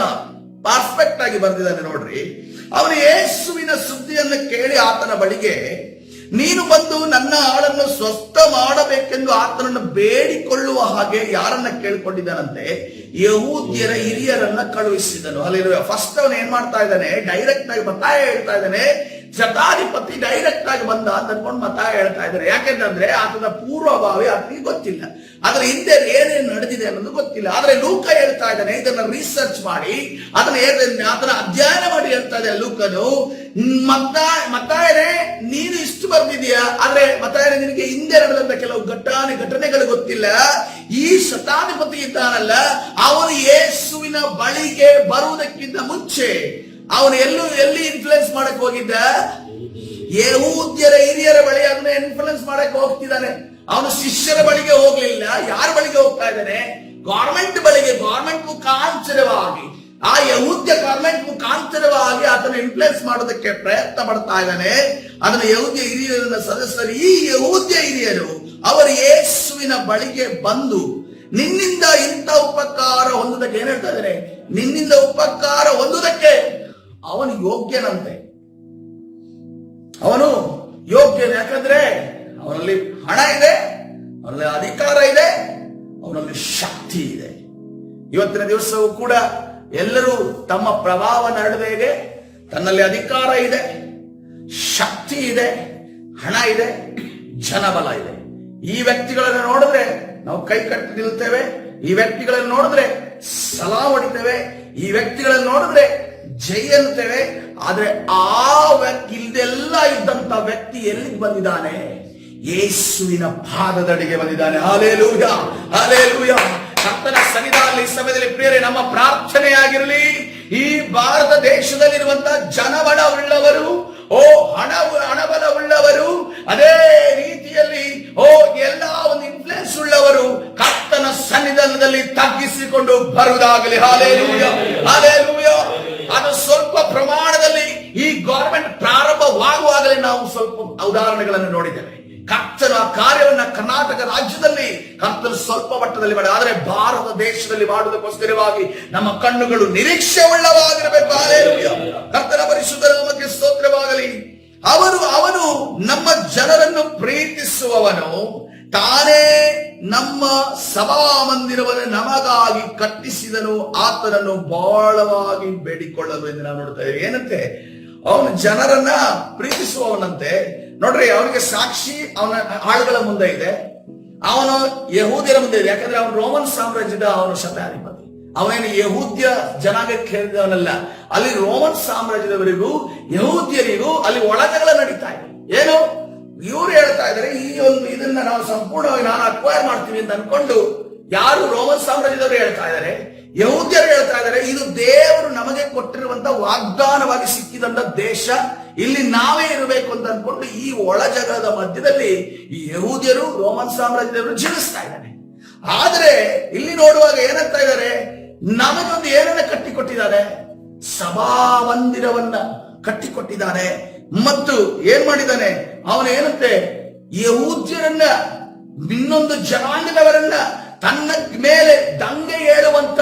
ಪರ್ಫೆಕ್ಟ್ ಆಗಿ ಬರ್ದಿದ್ದಾನೆ ನೋಡ್ರಿ. ಅವನು ಯೇಸುವಿನ ಸುದ್ದಿಯನ್ನು ಕೇಳಿ ಆತನ ಬಳಿಗೆ, ನೀನು ಬಂದು ನನ್ನ ಆಳನ್ನು ಸ್ವಸ್ಥ ಮಾಡಬೇಕೆಂದು ಆತನನ್ನು ಬೇಡಿಕೊಳ್ಳುವ ಹಾಗೆ ಯಾರನ್ನ ಕೇಳಿಕೊಂಡಿದ್ದಾನಂತೆ? ಯಹೂದ್ಯರ ಹಿರಿಯರನ್ನ ಕಳುಹಿಸಿದನು. ಅಲ್ಲಿ ಫಸ್ಟ್ ಅವನು ಏನ್ ಮಾಡ್ತಾ ಇದ್ದಾನೆ? ಡೈರೆಕ್ಟ್ ಆಗಿ ಮತ್ತಾಯ ಹೇಳ್ತಾ ಇದ್ದಾನೆ. ಶತಾಧಿಪತಿ ಡೈರೆಕ್ಟ್ ಆಗಿ ಬಂದ ಅಂತ ಅನ್ಕೊಂಡು ಮತ್ತಾಯ ಹೇಳ್ತಾ ಇದ್ದಾರೆ. ಯಾಕೆಂತಂದ್ರೆ ಆತನ ಪೂರ್ವಭಾವಿ ಆತನಿಗೆ ಗೊತ್ತಿಲ್ಲ, ಆದ್ರೆ ಹಿಂದೆ ಏನೇನು ನಡೆದಿದೆ ಅನ್ನೋದು ಗೊತ್ತಿಲ್ಲ. ಆದ್ರೆ ಲೂಕ ಹೇಳ್ತಾ ಇದ್ದಾನೆ, ಇದನ್ನ ರಿಸರ್ಚ್ ಮಾಡಿ ಆತನ ಅಧ್ಯಯನ ಮಾಡಿ ಹೇಳ್ತಾ ಇದ್ದಾನೆ ಲೂಕನು. ಮತ್ತಾಯನೇ ನೀನು ಇಷ್ಟು ಬರ್ದಿದೀಯಾ, ಆದ್ರೆ ಮತ್ತಾಯನೇ ನಿನಗೆ ಹಿಂದೆ ನಡೆದಂತ ಕೆಲವು ಘಟನೆಗಳು ಗೊತ್ತಿಲ್ಲ. ಈ ಶತಾಧಿಪತಿ ಇದ್ದಾನಲ್ಲ, ಅವನು ಯೇಸುವಿನ ಬಳಿಗೆ ಬರುವುದಕ್ಕಿಂತ ಮುಂಚೆ ಅವನು ಎಲ್ಲಿ ಇನ್ಫ್ಲುಯೆನ್ಸ್ ಮಾಡಕ್ ಹೋಗಿದ್ದ? ಯಹೂದ್ಯರ ಹಿರಿಯರ ಬಳಿ ಅದನ್ನ ಇನ್ಫ್ಲುಯೆನ್ಸ್ ಮಾಡಕ್ ಹೋಗ್ತಿದ್ದಾನೆ. ಅವನು ಶಿಷ್ಯರ ಬಳಿಗೆ ಹೋಗ್ಲಿಲ್ಲ. ಯಾರ ಬಳಿಗೆ ಹೋಗ್ತಾ ಇದ್ದಾನೆ? ಗೌರ್ಮೆಂಟ್ ಬಳಿಗೆ. ಗೌರ್ಮೆಂಟ್ ಮುಖಾಂತರವಾಗಿ, ಆ ಯಹೂದ್ಯ ಗೌರ್ಮೆಂಟ್ ಮುಖಾಂತರವಾಗಿ ಆತನ ಇನ್ಫ್ಲುಯೆನ್ಸ್ ಮಾಡೋದಕ್ಕೆ ಪ್ರಯತ್ನ ಪಡ್ತಾ ಇದ್ದಾನೆ. ಅದನ್ನ ಯಹೂದ್ಯ ಹಿರಿಯರ ಸದಸ್ಯರು, ಈ ಯಹೂದ್ಯ ಹಿರಿಯರು ಅವರು ಯೇಸುವಿನ ಬಳಿಗೆ ಬಂದು, ನಿನ್ನಿಂದ ಇಂಥ ಉಪಕಾರ ಹೊಂದುವುದಕ್ಕೆ ಏನ್ ಹೇಳ್ತಾ ಇದ್ದಾರೆ? ನಿನ್ನಿಂದ ಉಪಕಾರ ಹೊಂದುವುದಕ್ಕೆ ಅವನು ಯೋಗ್ಯನಂತೆ. ಅವನು ಯೋಗ್ಯನ. ಯಾಕಂದ್ರೆ ಅವನಲ್ಲಿ ಹಣ ಇದೆ, ಅವನಲ್ಲಿ ಅಧಿಕಾರ ಇದೆ, ಅವನಲ್ಲಿ ಶಕ್ತಿ ಇದೆ. ಇವತ್ತಿನ ದಿವಸವೂ ಕೂಡ ಎಲ್ಲರೂ ತಮ್ಮ ಪ್ರಭಾವ ನಡುವೆಗೆ ತನ್ನಲ್ಲಿ ಅಧಿಕಾರ ಇದೆ, ಶಕ್ತಿ ಇದೆ, ಹಣ ಇದೆ, ಜನಬಲ ಇದೆ. ಈ ವ್ಯಕ್ತಿಗಳನ್ನು ನೋಡಿದ್ರೆ ನಾವು ಕೈ ಕಟ್ಟಿ ನಿಲ್ತೇವೆ. ಈ ವ್ಯಕ್ತಿಗಳನ್ನು ನೋಡಿದ್ರೆ ಸಲಾ ಹೊಡಿತೇವೆ. ಈ ವ್ಯಕ್ತಿಗಳನ್ನು ನೋಡಿದ್ರೆ ಜೈ ಅಂತೇವೆ. ಆದ್ರೆ ಆ ವ್ಯಕ್ತಿ ಇಲ್ದೆಲ್ಲ ಇದ್ದಂತ ವ್ಯಕ್ತಿ ಎಲ್ಲಿಗೆ ಬಂದಿದ್ದಾನೆ? ಯೇಸುವಿನ ಪಾದದಡಿಗೆ ಬಂದಿದ್ದಾನೆ. Hallelujah, hallelujah. ಕರ್ತನ ಸನ್ನಿಧಾನದಲ್ಲಿ ಈ ಸಮಯದಲ್ಲಿ ಪ್ರಿಯರೇ, ನಮ್ಮ ಪ್ರಾರ್ಥನೆ ಆಗಿರಲಿ, ಈ ಭಾರತ ದೇಶದಲ್ಲಿರುವಂತಹ ಜನಬಲ ಉಳ್ಳವರು, ಹಣಬಲ ಉಳ್ಳವರು, ಅದೇ ರೀತಿಯಲ್ಲಿ ಎಲ್ಲ ಒಂದು ಇನ್ಫ್ಲುಯೆನ್ಸ್ ಉಳ್ಳವರು ಕರ್ತನ ಸನ್ನಿಧಾನದಲ್ಲಿ ತಗ್ಗಿಸಿಕೊಂಡು ಬರುವುದಾಗಲಿ. Hallelujah, hallelujah. ಅದು ಸ್ವಲ್ಪ ಪ್ರಮಾಣದಲ್ಲಿ ಈ ಗವರ್ಮೆಂಟ್ ಪ್ರಾರಂಭವಾಗುವಾಗಲೇ ನಾವು ಸ್ವಲ್ಪ ಉದಾಹರಣೆಗಳನ್ನು ನೋಡಿದ್ದೇವೆ. ಕರ್ತನ ಆ ಕಾರ್ಯವನ್ನ ಕರ್ನಾಟಕ ರಾಜ್ಯದಲ್ಲಿ ಕರ್ತನು ಸ್ವಲ್ಪ ಮಟ್ಟದಲ್ಲಿ ಮಾಡಿ, ಆದರೆ ಭಾರತ ದೇಶದಲ್ಲಿ ಮಾಡುವುದಕ್ಕೋಸ್ಕರವಾಗಿ ನಮ್ಮ ಕಣ್ಣುಗಳು ನಿರೀಕ್ಷೆ ಉಳ್ಳವಾಗಿರಬೇಕು. ಹಲ್ಲೆಲೂಯಾ. ಕರ್ತನ ಪರಿಶುದ್ಧ ನಾಮಕ್ಕೆ ಸ್ತೋತ್ರವಾಗಲಿ. ಅವನು ನಮ್ಮ ಜನರನ್ನು ಪ್ರೀತಿಸುವವನು, ತಾನೇ ನಮ್ಮ ಸಭಾ ಮಂದಿರವನ್ನು ನಮಗಾಗಿ ಕಟ್ಟಿಸಿದನು, ಆತನನ್ನು ಬಹಳವಾಗಿ ಬೇಡಿಕೊಳ್ಳಲು ಎಂದು ನಾವು ನೋಡ್ತಾ ಇದ್ದೇವೆ. ಏನಂತೆ? ಅವನು ಜನರನ್ನ ಪ್ರೀತಿಸುವವನಂತೆ. ನೋಡ್ರಿ, ಅವನಿಗೆ ಸಾಕ್ಷಿ ಅವನ ಆಳುಗಳ ಮುಂದೆ ಇದೆ, ಅವನು ಯಹೂದ್ಯರ ಮುಂದೆ ಇದೆ. ಯಾಕಂದ್ರೆ ಅವನು ರೋಮನ್ ಸಾಮ್ರಾಜ್ಯದ ಅವನು ಶತಾಧಿಪತಿ. ಅವನೇನು ಯಹೂದ್ಯ ಜನಾಂಗಕ್ಕೆ ಸೇರಿದವನಲ್ಲ. ಅಲ್ಲಿ ರೋಮನ್ ಸಾಮ್ರಾಜ್ಯದವರಿಗೂ ಯಹೂದ್ಯರಿಗೂ ಅಲ್ಲಿ ಒಳಜಗಳ ನಡೀತಾ ಇದೆ. ಏನು? ಇವ್ರು ಹೇಳ್ತಾ ಇದ್ದಾರೆ, ಈ ಒಂದು ಇದನ್ನ ನಾವು ಸಂಪೂರ್ಣವಾಗಿ ನಾನು ಅಕ್ವೈರ್ ಮಾಡ್ತೀವಿ ಅಂತ ಅನ್ಕೊಂಡು, ಯಾರು ರೋಮನ್ ಸಾಮ್ರಾಜ್ಯದವರು ಹೇಳ್ತಾ ಇದ್ದಾರೆ, ಯಹೂದ್ಯರು ಹೇಳ್ತಾ ಇದ್ದಾರೆ, ಇದು ದೇವರು ನಮಗೆ ಕೊಟ್ಟಿರುವಂತ ವಾಗ್ದಾನವಾಗಿ ಸಿಕ್ಕಿದಂತ ದೇಶ, ಇಲ್ಲಿ ನಾವೇ ಇರಬೇಕು ಅಂತ ಅನ್ಕೊಂಡು ಈ ಒಳಜಗದ ಮಧ್ಯದಲ್ಲಿ ಈ ಯಹೂದ್ಯರು ರೋಮನ್ ಸಾಮ್ರಾಜ್ಯದವರು ಜೀವಿಸ್ತಾ ಇದ್ದಾರೆ. ಆದ್ರೆ ಇಲ್ಲಿ ನೋಡುವಾಗ ಏನಂತ ಇದ್ದಾರೆ? ನಮಗೊಂದು ಏನನ್ನ ಕಟ್ಟಿಕೊಟ್ಟಿದ್ದಾರೆ? ಸಭಾ ಮಂದಿರವನ್ನ ಕಟ್ಟಿಕೊಟ್ಟಿದ್ದಾನೆ. ಮತ್ತು ಏನ್ ಮಾಡಿದ್ದಾನೆ? ಅವನು ಏನಂತೆ? ಯಹೂದ್ಯರನ್ನ, ಇನ್ನೊಂದು ಜನಾಂಗದವರನ್ನ, ತನ್ನ ಮೇಲೆ ದಂಗೆ ಹೇಳುವಂತ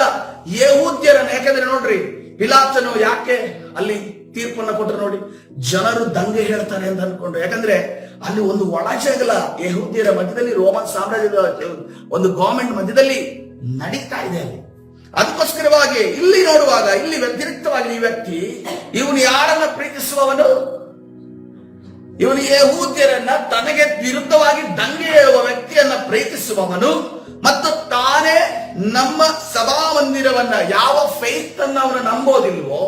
ಯಹೂದ್ಯರನ್ನ. ಯಾಕಂದ್ರೆ ನೋಡ್ರಿ, ಪಿಲಾತನು ಯಾಕೆ ಅಲ್ಲಿ ತೀರ್ಪನ್ನ ಕೊಟ್ಟರು ನೋಡಿ? ಜನರು ದಂಗೆ ಹೇಳ್ತಾರೆ ಅಂತ ಅನ್ಕೊಂಡು. ಯಾಕಂದ್ರೆ ಅಲ್ಲಿ ಒಂದು ಒಳಜಗಳ ಯಹೂದ್ಯರ ಮಧ್ಯದಲ್ಲಿ ರೋಮನ್ ಸಾಮ್ರಾಜ್ಯದ ಒಂದು ಗವರ್ಮೆಂಟ್ ಮಧ್ಯದಲ್ಲಿ ನಡೀತಾ ಇದೆ ಅಲ್ಲಿ. ಅದಕ್ಕೋಸ್ಕರವಾಗಿ ಇಲ್ಲಿ ನೋಡುವಾಗ, ಇಲ್ಲಿ ವ್ಯತಿರಿಕ್ತವಾಗಿ ಈ ವ್ಯಕ್ತಿ, ಇವನು ಯಾರನ್ನ ಪ್ರೀತಿಸುವವನು? ಇವನು ಯಹೂದ್ಯರನ್ನ, ತನಗೆ ವಿರುದ್ಧವಾಗಿ ದಂಗೆ ಹೇಳುವ ವ್ಯಕ್ತಿಯನ್ನ ಪ್ರೀತಿಸುವವನು, ಮತ್ತು ತಾನೇ ನಮ್ಮ ಸಭಾ ಮಂದಿರವನ್ನ, ಯಾವ ಫೇತ್ ಅನ್ನ ಅವನು ನಂಬೋದಿಲ್ವೋ,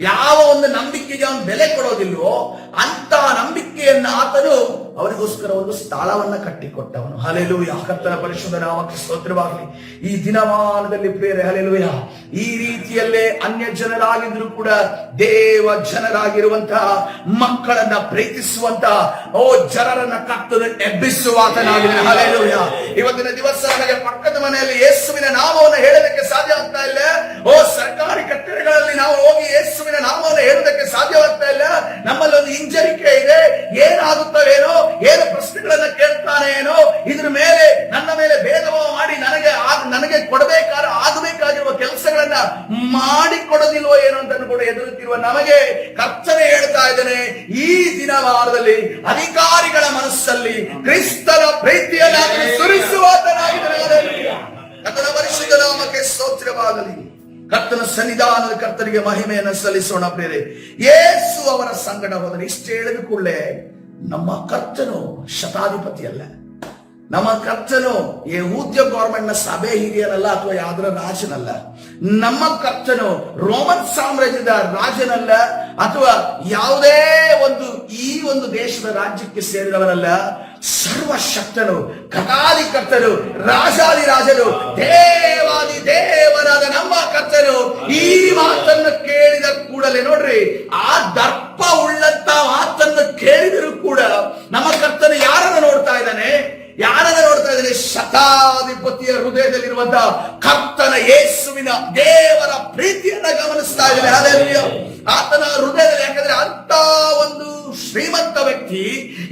ಯಾವ ಒಂದು ನಂಬಿಕೆಗೆ ಅವನು ಬೆಲೆ ಕೊಡೋದಿಲ್ವೋ ಅಂತ ನಂಬಿಕೆಯನ್ನ ಆತನು ಅವರಿಗೋಸ್ಕರ ಒಂದು ಸ್ಥಳವನ್ನ ಕಟ್ಟಿಕೊಟ್ಟವನು. ಹಲ್ಲೆಲೂಯಾ. ಕರ್ತನ ಪರಿಶುದ್ಧ ನಾಮಕ್ಕೆ ಸ್ತೋತ್ರವಾಗಲಿ. ಈ ದಿನಮಾನದಲ್ಲಿ ಪ್ರಿಯರೇ, ಹಲ್ಲೆಲೂಯಾ, ಈ ರೀತಿಯಲ್ಲೇ ಅನ್ಯ ಜನರಾಗಿದ್ರು ಕೂಡ ದೇವ ಜನರಾಗಿರುವಂತಹ ಮಕ್ಕಳನ್ನ ಪ್ರೀತಿಸುವಂತಹ ಜನರನ್ನ ಕರ್ತನು ಎಬ್ಬಿಸುವಾತನಾಗಿದೆ. ಹಲ್ಲೆಲೂಯಾ. ಇವತ್ತಿನ ದಿವಸ ನನಗೆ ಪಕ್ಕದ ಮನೆಯಲ್ಲಿ ಯೇಸುವಿನ ನಾಮವನ್ನು ಹೇಳೋದಕ್ಕೆ ಸಾಧ್ಯ ಆಗ್ತಾ ಇಲ್ಲ. ಸರ್ಕಾರಿ ಕಟ್ಟಡಗಳಲ್ಲಿ ನಾವು ಹೋಗಿ ಯೇಸುವಿನ ನಾಮವನ್ನು ಹೇಳೋದಕ್ಕೆ ಸಾಧ್ಯವಾಗ್ತಾ ಇಲ್ಲ. ನಮ್ಮಲ್ಲಿ ಒಂದು ಹಿಂಜರಿಕೆ ಇದೆ. ಏನಾಗುತ್ತವೇನೋ, ಏನು ಪ್ರಶ್ನೆಗಳನ್ನ ಕೇಳ್ತಾನೆ ಏನೋ, ಇದ್ರ ಮೇಲೆ ನನ್ನ ಮೇಲೆ ಭೇದಭಾವ ಮಾಡಿ ನನಗೆ ಆಗಬೇಕಾಗಿರುವ ಕೆಲಸಗಳನ್ನ ಮಾಡಿಕೊಡೋದಿಲ್ವೋ ಏನೋ ಅಂತ ಕೂಡ ಎದುರುತ್ತಿರುವ ನಮಗೆ ಕರ್ತನೆ ಹೇಳ್ತಾ ಇದ್ದಾನೆ, ಈ ದಿನವಾರದಲ್ಲಿ ಅಧಿಕಾರಿಗಳ ಮನಸ್ಸಲ್ಲಿ ಕ್ರಿಸ್ತನ ಪ್ರೀತಿಯನ್ನು ಸುರಿಸುವಾತನಾಗಿದ್ದಾನೆ. ಕರ್ತನ ಪರಿಶುದ್ಧ ನಾಮಕ್ಕೆ ಸ್ತೋತ್ರವಾಗಲಿ. ಕರ್ತನ ಸನ್ನಿಧಾನದ ಕರ್ತನಿಗೆ ಮಹಿಮೆಯನ್ನು ಸಲ್ಲಿಸೋಣ. ಪ್ರಿಯರೇ, ಯೇಸು ಅವರ ಸಂಗಡ ಹೋದರೆ ಇಷ್ಟು ಹೇಳಿದ ಕೂಡಲೇ ನಮ್ಮ ಕರ್ತನು ಶತಾಧಿಪತಿ ಅಲ್ಲ, ನಮ್ಮ ಕರ್ತನು ಯೆಹೂದ್ಯ ಗವರ್ಮೆಂಟ್ ನ ಸಭೆ ಹಿರಿಯನಲ್ಲ ಅಥವಾ ಯಾವ್ದರ ರಾಜನಲ್ಲ. ನಮ್ಮ ಕರ್ತನು ರೋಮನ್ ಸಾಮ್ರಾಜ್ಯದ ರಾಜನಲ್ಲ ಅಥವಾ ಯಾವುದೇ ಈ ಒಂದು ದೇಶದ ರಾಜ್ಯಕ್ಕೆ ಸೇರಿದವರಲ್ಲ. ಸರ್ವಶಕ್ತನು, ಕಥಾದಿ ಕರ್ತನು, ರಾಜಾದಿರಾಜನು, ದೇವಾದಿ ದೇವರಾದ ನಮ್ಮ ಕರ್ತನು ಈ ಮಾತನ್ನು ಕೇಳಿದ ಕೂಡಲೇ ನೋಡ್ರಿ, ಆ ದರ್ಪ ಉಳ್ಳಂತ ಮಾತನ್ನು ಕೇಳಿದರೂ ಕೂಡ ನಮ್ಮ ಕರ್ತನು ಯಾರನ್ನು ನೋಡ್ತಾ ಇದ್ದಾನೆ? ಶತಾಧಿಪತಿಯ ಹೃದಯದಲ್ಲಿರುವಂತಹ ಕರ್ತನ ಯೇಸುವಿನ ದೇವರ ಪ್ರೀತಿಯನ್ನ ಗಮನಿಸ್ತಾ ಇದ್ದಾನೆ. ಹಲ್ಲೆಲೂಯಾ. ಆತನ ಹೃದಯದಲ್ಲಿ, ಯಾಕಂದ್ರೆ ಅಂತ ಒಂದು ಶ್ರೀಮಂತ ವ್ಯಕ್ತಿ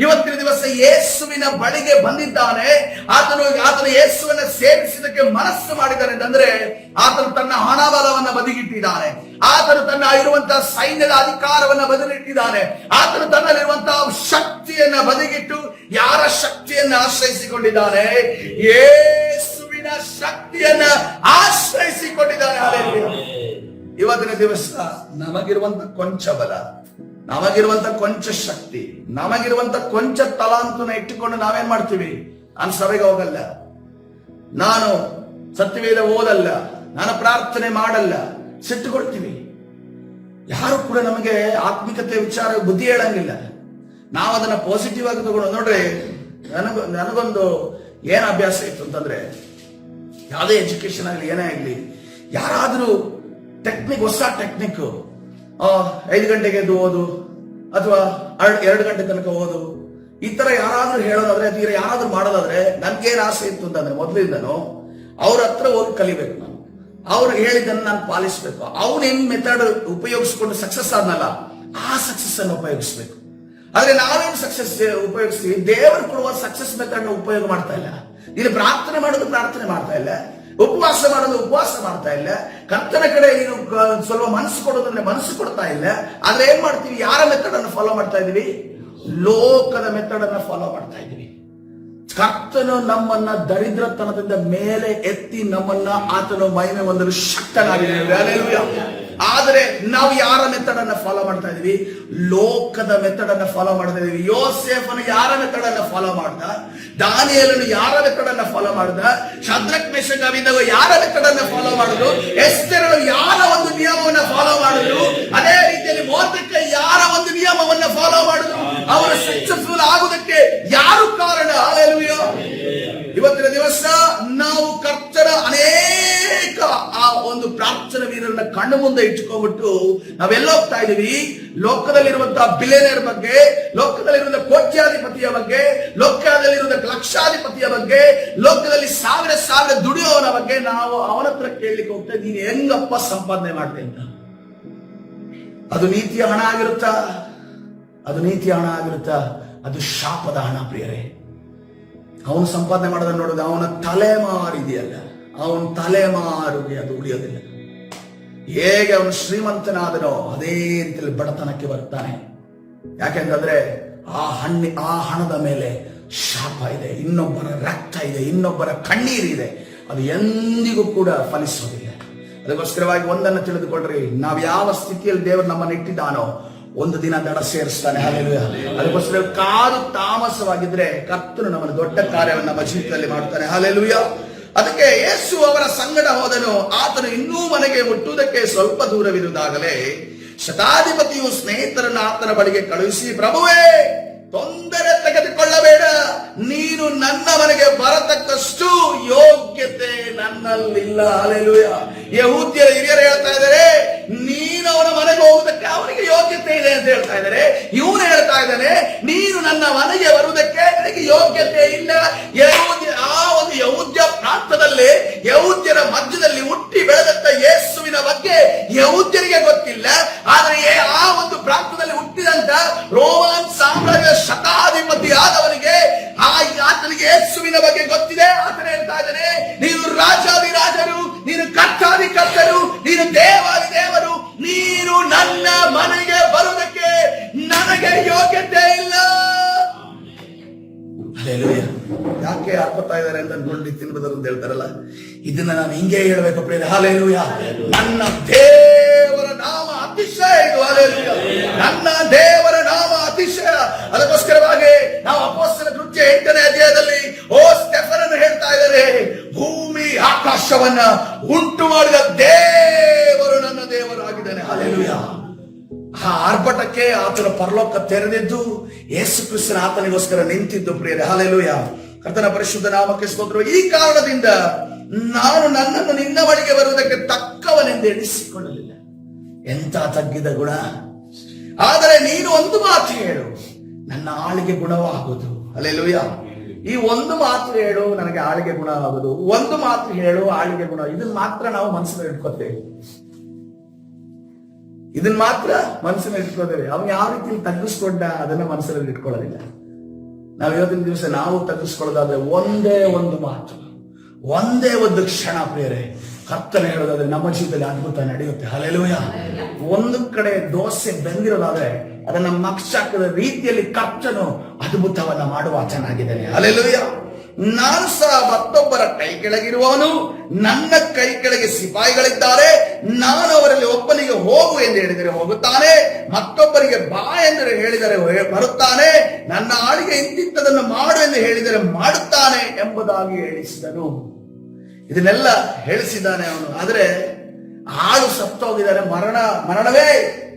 ಇವತ್ತಿನ ದಿವಸ ಯೇಸುವಿನ ಬಳಿಗೆ ಬಂದಿದ್ದಾನೆ. ಆತನ ಯೇಸುವನ್ನ ಸೇವಿಸಿದಕ್ಕೆ ಮನಸ್ಸು ಮಾಡಿದ್ದಾನೆ ಅಂತಂದ್ರೆ ಆತನು ತನ್ನ ಹಣಬಲವನ್ನ ಬದಿಗಿಟ್ಟಿದ್ದಾನೆ. ಆತನು ತನ್ನ ಇರುವಂತಹ ಸೈನ್ಯದ ಅಧಿಕಾರವನ್ನ ಬದಿಗಿಟ್ಟಿದ್ದಾನೆ. ಆತನು ತನ್ನಲ್ಲಿರುವಂತಹ ಶಕ್ತಿಯನ್ನ ಬದಿಗಿಟ್ಟು ಯಾರ ಶಕ್ತಿಯನ್ನ ಆಶ್ರಯಿಸಿಕೊಂಡಿದ್ದಾನೆ? ಯೇಸುವಿನ ಶಕ್ತಿಯನ್ನ ಆಶ್ರಯಿಸಿಕೊಂಡಿದ್ದಾನೆ. ಹಲ್ಲೆಲೂಯಾ. ಇವತ್ತಿನ ದಿವಸ ನಮಗಿರುವಂತ ಕೊಂಚ ಬಲ, ನಮಗಿರುವಂತ ಕೊಂಚ ಶಕ್ತಿ, ನಮಗಿರುವಂತ ಕೊಂಚ ತಲಾಂತನ ಇಟ್ಟುಕೊಂಡು ನಾವೇನ್ ಮಾಡ್ತೀವಿ? ನಾನು ಸಭೆಗೆ ಹೋಗಲ್ಲ, ನಾನು ಸತ್ಯವೇದ ಓದಲ್ಲ, ನಾನು ಪ್ರಾರ್ಥನೆ ಮಾಡಲ್ಲ, ಸಿಟ್ಟುಕೊಳ್ತೀವಿ. ಯಾರು ಕೂಡ ನಮಗೆ ಆತ್ಮಿಕತೆ ವಿಚಾರ ಬುದ್ಧಿ ಹೇಳಂಗಿಲ್ಲ. ನಾವು ಅದನ್ನ ಪಾಸಿಟಿವ್ ಆಗಿ ತಗೊಂಡು ನೋಡ್ರಿ, ನನಗೊಂದು ಏನ್ ಅಭ್ಯಾಸ ಇತ್ತು ಅಂತಂದ್ರೆ, ಯಾವುದೇ ಎಜುಕೇಶನ್ ಆಗಲಿ ಏನೇ ಆಗಲಿ, ಯಾರಾದ್ರೂ ಹೊಸ ಟೆಕ್ನಿಕ್ 5 ಗಂಟೆಗೆ ಎದ್ದು ಓದು ಅಥವಾ 2 ಗಂಟೆ ತನಕ ಓದು, ಈ ತರ ಯಾರಾದ್ರೂ ಹೇಳೋದಾದ್ರೆ ಅಥವಾ ಯಾರಾದ್ರೂ ಮಾಡೋದಾದ್ರೆ ನನ್ಗೇನ್ ಆಸೆ ಇತ್ತು ಅಂತಂದ್ರೆ ಮೊದಲಿಂದನು ಅವ್ರ ಹತ್ರ ಹೋಗಿ ಕಲಿಬೇಕು. ನಾನು ಅವ್ರು ಹೇಳಿದ್ದನ್ನು ನಾನು ಪಾಲಿಸ್ಬೇಕು. ಅವ್ನು ಹೆಂಗ್ ಮೆಥಡ್ ಉಪಯೋಗಿಸ್ಕೊಂಡು ಸಕ್ಸಸ್ ಆದ್ನಲ್ಲ, ಆ ಸಕ್ಸಸ್ ಅನ್ನು ಉಪಯೋಗಿಸ್ಬೇಕು. ಆದ್ರೆ ನಾವೇನು ಸಕ್ಸಸ್ ಉಪಯೋಗಿಸ್ತೀವಿ? ದೇವರು ಕೊಡುವ ಸಕ್ಸಸ್ ಮೆಥಡ್ ಉಪಯೋಗ ಮಾಡ್ತಾ ಇಲ್ಲ. ಇಲ್ಲಿ ಪ್ರಾರ್ಥನೆ ಮಾಡೋದು ಪ್ರಾರ್ಥನೆ ಮಾಡ್ತಾ ಇಲ್ಲ, ಉಪವಾಸ ಮಾಡೋದು ಉಪವಾಸ ಮಾಡ್ತಾ ಇಲ್ಲ, ಕರ್ತನ ಕಡೆ ನೀನು ಸ್ವಲ್ಪ ಮನಸ್ಸು ಕೊಡೋದಂದ್ರೆ ಮನಸ್ಸು ಕೊಡ್ತಾ ಇಲ್ಲ. ಆದ್ರೆ ಏನ್ ಮಾಡ್ತೀವಿ? ಯಾರ ಮೆಥಡ್ ಅನ್ನು ಫಾಲೋ ಮಾಡ್ತಾ ಇದೀವಿ? ಲೋಕದ ಮೆಥಡ್ ಅನ್ನ ಫಾಲೋ ಮಾಡ್ತಾ ಇದೀವಿ. ಕರ್ತನು ನಮ್ಮನ್ನ ದರಿದ್ರತನದಿಂದ ಮೇಲೆ ಎತ್ತಿ ನಮ್ಮನ್ನ ಆತನು ಮಹಿಮೆ ಹೊಂದಲು ಶಕ್ತನಾಗಿದ್ದಾನೆ. ಆದರೆ ನಾವು ಯಾರ ಮೆಥಡ್ ಅನ್ನ ಫಾಲೋ ಮಾಡ್ತಾ ಇದೀವಿ? ಲೋಕದ ಮೆಥಡ್ ಅನ್ನ ಫಾಲೋ ಮಾಡ್ತಾ ಇದೀವಿ. ಯೋಸೇಫನು ಯಾರ ಮೆಥಡ್ ಅನ್ನ ಫಾಲೋ ಮಾಡ್ದ? ದಾನಿಯೇಲನು ಯಾರ ಮೆಥಡ್ ಅನ್ನ ಫಾಲೋ ಮಾಡ್ದ? ಶದ್ರಕ್ ಮೇಷಕ್ ಅಬೇದ್ನೆಗೋ ಯಾರ ಮೆಥಡ್ ಅನ್ನ ಫಾಲೋ ಮಾಡಿದ್ರು? ಎಸ್ತೇರಳು ಯಾರ ಒಂದು ನಿಯಮವನ್ನ ಫಾಲೋ ಮಾಡಿದ್ರು? ಅದೇ ರೀತಿಯಲ್ಲಿ ಮೊರ್ದೆಕೈ ಯಾರ ಒಂದು ನಿಯಮವನ್ನ ಫಾಲೋ ಮಾಡಿದ್ರು? ಅವರು ಸಕ್ಸಸ್ಫುಲ್ ಆಗುವುದಕ್ಕೆ ಯಾರು ಕಾರಣ? ಹಲ್ಲೆಲೂಯಾ. ಇವತ್ತಿನ ದಿವಸ ನಾವು ಕರ್ತನ ಅನೇಕ ಆ ಒಂದು ಪ್ರಾರ್ಥನಾ ವೀರರನ್ನ ಕಣ್ಣು ಮುಂದೆ ಇಟ್ಕೊಂಡ್ಬಿಟ್ಟು ನಾವೆಲ್ಲೋಗ್ತಾ ಇದೀವಿ? ಲೋಕದಲ್ಲಿರುವಂತಹ ಬಿಲಿಯನೇರ್ ಬಗ್ಗೆ, ಲೋಕದಲ್ಲಿರುವಂತಹ ಕೋಟ್ಯಾಧಿಪತಿಯ ಬಗ್ಗೆ, ಲೋಕದಲ್ಲಿರುವಂತಹ ಲಕ್ಷಾಧಿಪತಿಯ ಬಗ್ಗೆ, ಲೋಕದಲ್ಲಿ ಸಾವಿರ ದುಡಿಯೋವನ ಬಗ್ಗೆ ನಾವು ಅವನ ಹತ್ರ ಕೇಳಲಿಕ್ಕೆ ಹೋಗ್ತಾ ನೀನು ಹೆಂಗಪ್ಪ ಸಂಪಾದನೆ ಮಾಡ್ತೆ ಅಂತ. ಅದು ನೀತಿಯ ಹಣ ಆಗಿರುತ್ತಾ? ಅದು ನೀತಿಯ ಹಣ ಆಗಿರುತ್ತಾ? ಅದು ಶಾಪದ ಹಣ ಪ್ರಿಯರೇ. ಅವನು ಸಂಪಾದನೆ ಮಾಡೋದನ್ನ ನೋಡೋದು ಅವನ ತಲೆಮಾರಿದೆಯಲ್ಲ, ಅವನ ತಲೆಮಾರುಗೆ ಅದು ಉಳಿಯೋದಿಲ್ಲ. ಹೇಗೆ ಅವನು ಶ್ರೀಮಂತನಾದನೋ ಅದೇ ರೀತಿಯಲ್ಲಿ ಬಡತನಕ್ಕೆ ಬರ್ತಾನೆ. ಯಾಕೆಂತಂದ್ರೆ ಆ ಹಣದ ಮೇಲೆ ಶಾಪ ಇದೆ, ಇನ್ನೊಬ್ಬರ ರಕ್ತ ಇದೆ, ಇನ್ನೊಬ್ಬರ ಕಣ್ಣೀರಿದೆ. ಅದು ಎಂದಿಗೂ ಕೂಡ ಫಲಿಸೋದಿಲ್ಲ. ಅದಕ್ಕೋಸ್ಕರವಾಗಿ ಒಂದನ್ನು ತಿಳಿದುಕೊಳ್ಳ್ರಿ, ನಾವು ಯಾವ ಸ್ಥಿತಿಯಲ್ಲಿ ದೇವರು ನಮ್ಮನ್ನು ಇಟ್ಟಿದ್ದಾನೋ ಒಂದು ದಿನ ದಡ ಸೇರಿಸ್ತಾನೆ. ಹಲ್ಲೆಲೂಯಾ. ಅದಕ್ಕೋಸ್ಕರ ಕಾದು ತಾಮಸವಾಗಿದ್ರೆ ಕರ್ತನು ನಮ್ಮನ್ನು ದೊಡ್ಡ ಕಾರ್ಯವನ್ನು ನಮ್ಮ ಜೀವಿತದಲ್ಲಿ ಮಾಡ್ತಾನೆ. ಹಲ್ಲೆಲೂಯಾ. ಅದಕ್ಕೆ ಯೇಸು ಅವರ ಸಂಗಡ ಹೋದನು. ಆತನು ಇನ್ನೂ ಮನೆಗೆ ಮುಟ್ಟುವುದಕ್ಕೆ ಸ್ವಲ್ಪ ದೂರವಿರುವುದಾಗಲೇ ಶತಾಧಿಪತಿಯು ಸ್ನೇಹಿತರನ್ನು ಆತನ ಬಳಿಗೆ ಕಳುಹಿಸಿ, ಪ್ರಭುವೇ, ತೊಂದರೆ ತೆಗೆದುಕೊಳ್ಳ ಮಾಡಿಕೊಳ್ಳಬೇಡ, ನೀನು ನನ್ನ ಮನೆಗೆ ಬರತಕ್ಕಷ್ಟು ಯೋಗ್ಯತೆ ನನ್ನಲ್ಲಿಲ್ಲ. ಹಲ್ಲೆಲೂಯ. ಯಹೂದ್ಯರ ಹಿರಿಯರು ಹೇಳ್ತಾ ಇದ್ದಾರೆ, ನೀನು ಅವನ ಮನೆಗೆ ಹೋಗುವುದಕ್ಕೆ ಅವನಿಗೆ ಯೋಗ್ಯತೆ ಇದೆ ಅಂತ ಹೇಳ್ತಾ ಇದ್ದಾರೆ. ಇವನು ಹೇಳ್ತಾ ಇದ್ದಾನೆ, ನೀನು ನನ್ನ ಮನೆಗೆ ಬರುವುದಕ್ಕೆ ನನಗೆ ಯೋಗ್ಯತೆ ಇಲ್ಲ. ಆ ಒಂದು ಯಹೂದ್ಯ ಪ್ರಾಂತದಲ್ಲಿ, ಯಹೂದ್ಯರ ಮಧ್ಯದಲ್ಲಿ ಹುಟ್ಟಿ ಬೆಳೆದಂತ ಯೇಸುವಿನ ಬಗ್ಗೆ ಯಹೂದ್ಯರಿಗೆ ಗೊತ್ತಿಲ್ಲ. ಆದರೆ ಆ ಒಂದು ಪ್ರಾಂತದಲ್ಲಿ ಹುಟ್ಟಿದಂತ ರೋಮನ್ ಸಾಮ್ರಾಜ್ಯದ ಶತಾಧಿಪತಿ ಆದವನಿಗೆ ಆತನಿಗೆ ಯೇಸುವಿನ ಬಗ್ಗೆ ಗೊತ್ತಿದೆ. ಆತನ ಹೇಳ್ತಾ ಇದ್ದಾನೆ, ನೀನು ರಾಜಾದಿರಾಜರು, ನೀನು ಕರ್ತಾದಿ ಕರ್ತರು, ನೀನು ದೇವಾದಿ ದೇವರು, ನೀನು ನನ್ನ ಮನೆಗೆ ಬರುವುದಕ್ಕೆ ನನಗೆ ಯೋಗ್ಯತೆ ಇಲ್ಲ. ಹಲ್ಲೆಲೂಯಾ. ಯಾಕೆ ಹಾಕೋತಾ ಇದ್ದಾರೆ ಅಂತ ನೋಡಿ ತಿನ್ಬದರು ಅಂತ ಹೇಳ್ತಾರಲ್ಲ, ಇದನ್ನ ನಾನು ಹಿಂಗೆ ಹೇಳ್ಬೇಕು ಪ್ರಿಯರೇ. ಹಲ್ಲೆಲೂಯಾ. ನನ್ನ ದೇವರ ನಾಮ ಅತಿಶಯ ಇದು. ಹಲ್ಲೆಲೂಯಾ. ನನ್ನ ದೇವರ ನಾಮ ಅತಿಶಯ. ಅದಕ್ಕೋಸ್ಕರವಾಗಿ ನಾವು ಅಪೊಸ್ತಲರ ಕೃತ್ಯ 8ನೇ ಅಧ್ಯಾಯದಲ್ಲಿ ಸ್ಟೆಫನನ್ನು ಹೇಳ್ತಾ ಇದ್ದಾರೆ, ಭೂಮಿ ಆಕಾಶವನ್ನ ಉಂಟು ಮಾಡಿದ ದೇವರು ನನ್ನ ದೇವರಾಗಿದ್ದಾನೆ. ಹಲ್ಲೆಲೂಯಾ. ಆ ಆರ್ಭಟಕ್ಕೆ ಆತನ ಪರಲೋಕ ತೆರೆದಿದ್ದು, ಯೇಸು ಕ್ರಿಸ್ತನ ಆತನಿಗೋಸ್ಕರ ನಿಂತಿದ್ದು ಪ್ರಿಯರೇ. ಹಲ್ಲೆಲೂಯಾ. ಕರ್ತನ ಪರಿಶುದ್ಧ ನಾಮಕ್ಕೆ ಸ್ತೋತ್ರ. ಈ ಕಾರಣದಿಂದ ನಾನು ನನ್ನನ್ನು ನಿನ್ನ ಬಳಿಗೆ ಬರುವುದಕ್ಕೆ ತಕ್ಕವನೆಂದು ಎಣಿಸಿಕೊಳ್ಳಲಿಲ್ಲ. ಎಂತ ತಗ್ಗಿದ ಗುಣ. ಆದರೆ ನೀನು ಒಂದು ಮಾತು ಹೇಳು, ನನ್ನ ಆಳಿಗೆ ಗುಣವಾಗುವುದು. ಹಲ್ಲೆಲೂಯಾ. ಈ ಒಂದು ಮಾತು ಹೇಳು, ನನಗೆ ಆಳಿಗೆ ಗುಣ ಆಗುವುದು. ಒಂದು ಮಾತು ಹೇಳು, ಆಳಿಗೆ ಗುಣ. ಇದನ್ನ ಮಾತ್ರ ನಾವು ಮನಸ್ಸಿನಲ್ಲಿ ಇಟ್ಕೋತೇವೆ. ಇದನ್ನ ಮಾತ್ರ ಮನಸ್ಸಿನಲ್ಲಿ ಇಟ್ಕೋತೇವೆ. ಅವನು ಯಾವ ರೀತಿ ತಗ್ಗಿಸ್ಕೊಂಡ ಅದನ್ನ ಮನಸ್ಸಿನಲ್ಲಿ ಇಟ್ಕೊಳ್ಳೋದಿಲ್ಲ. ನಾವು ಇವತ್ತಿನ ದಿವಸ ನಾವು ತಗ್ಗಿಸ್ಕೊಳ್ಳೋದಾದ್ರೆ ಒಂದೇ ಒಂದು ಮಾತು, ಒಂದೇ ಒಂದು ಕ್ಷಣ ಪ್ರಿಯರೇ, ಕರ್ತನೆ ಹೇಳೋದಾದ್ರೆ ನಮ್ಮ ಜೀವಿತದಲ್ಲಿ ಅದ್ಭುತ ನಡೆಯುತ್ತೆ. ಹಲ್ಲೆಲೂಯಾ. ಒಂದು ಕಡೆ ದೋಸೆ ಬೆಂದಿರೋದಾದ್ರೆ ಅದನ್ನ ಮಕ್ಷಾಕದ ರೀತಿಯಲ್ಲಿ ಕರ್ತನು ಅದ್ಭುತವನ್ನ ಮಾಡುವ ಚೆನ್ನಾಗಿದ್ದಾನೆ. ಹಲ್ಲೆಲೂಯಾ. ನಾನು ಸಹ ಮತ್ತೊಬ್ಬರ ಕೈ ಕೆಳಗಿರುವವನು, ನನ್ನ ಕೈ ಕೆಳಗೆ ಸಿಪಾಯಿಗಳಿದ್ದಾರೆ. ನಾನು ಅವರಲ್ಲಿ ಒಬ್ಬನಿಗೆ ಹೋಗು ಎಂದು ಹೇಳಿದರೆ ಹೋಗುತ್ತಾನೆ, ಮತ್ತೊಬ್ಬರಿಗೆ ಬಾ ಎಂದು ಹೇಳಿದರೆ ಬರುತ್ತಾನೆ, ನನ್ನ ಆಳಿಗೆ ಇಂತಿಂತದನ್ನು ಮಾಡು ಎಂದು ಹೇಳಿದರೆ ಮಾಡುತ್ತಾನೆ ಎಂಬುದಾಗಿ ಹೇಳಿಸಿದನು. ಇದನ್ನೆಲ್ಲ ಹೇಳಿಸಿದ್ದಾನೆ ಅವನು. ಆದ್ರೆ ಆಳು ಸತ್ತೋಗಿದ್ದಾರೆ. ಮರಣವೇ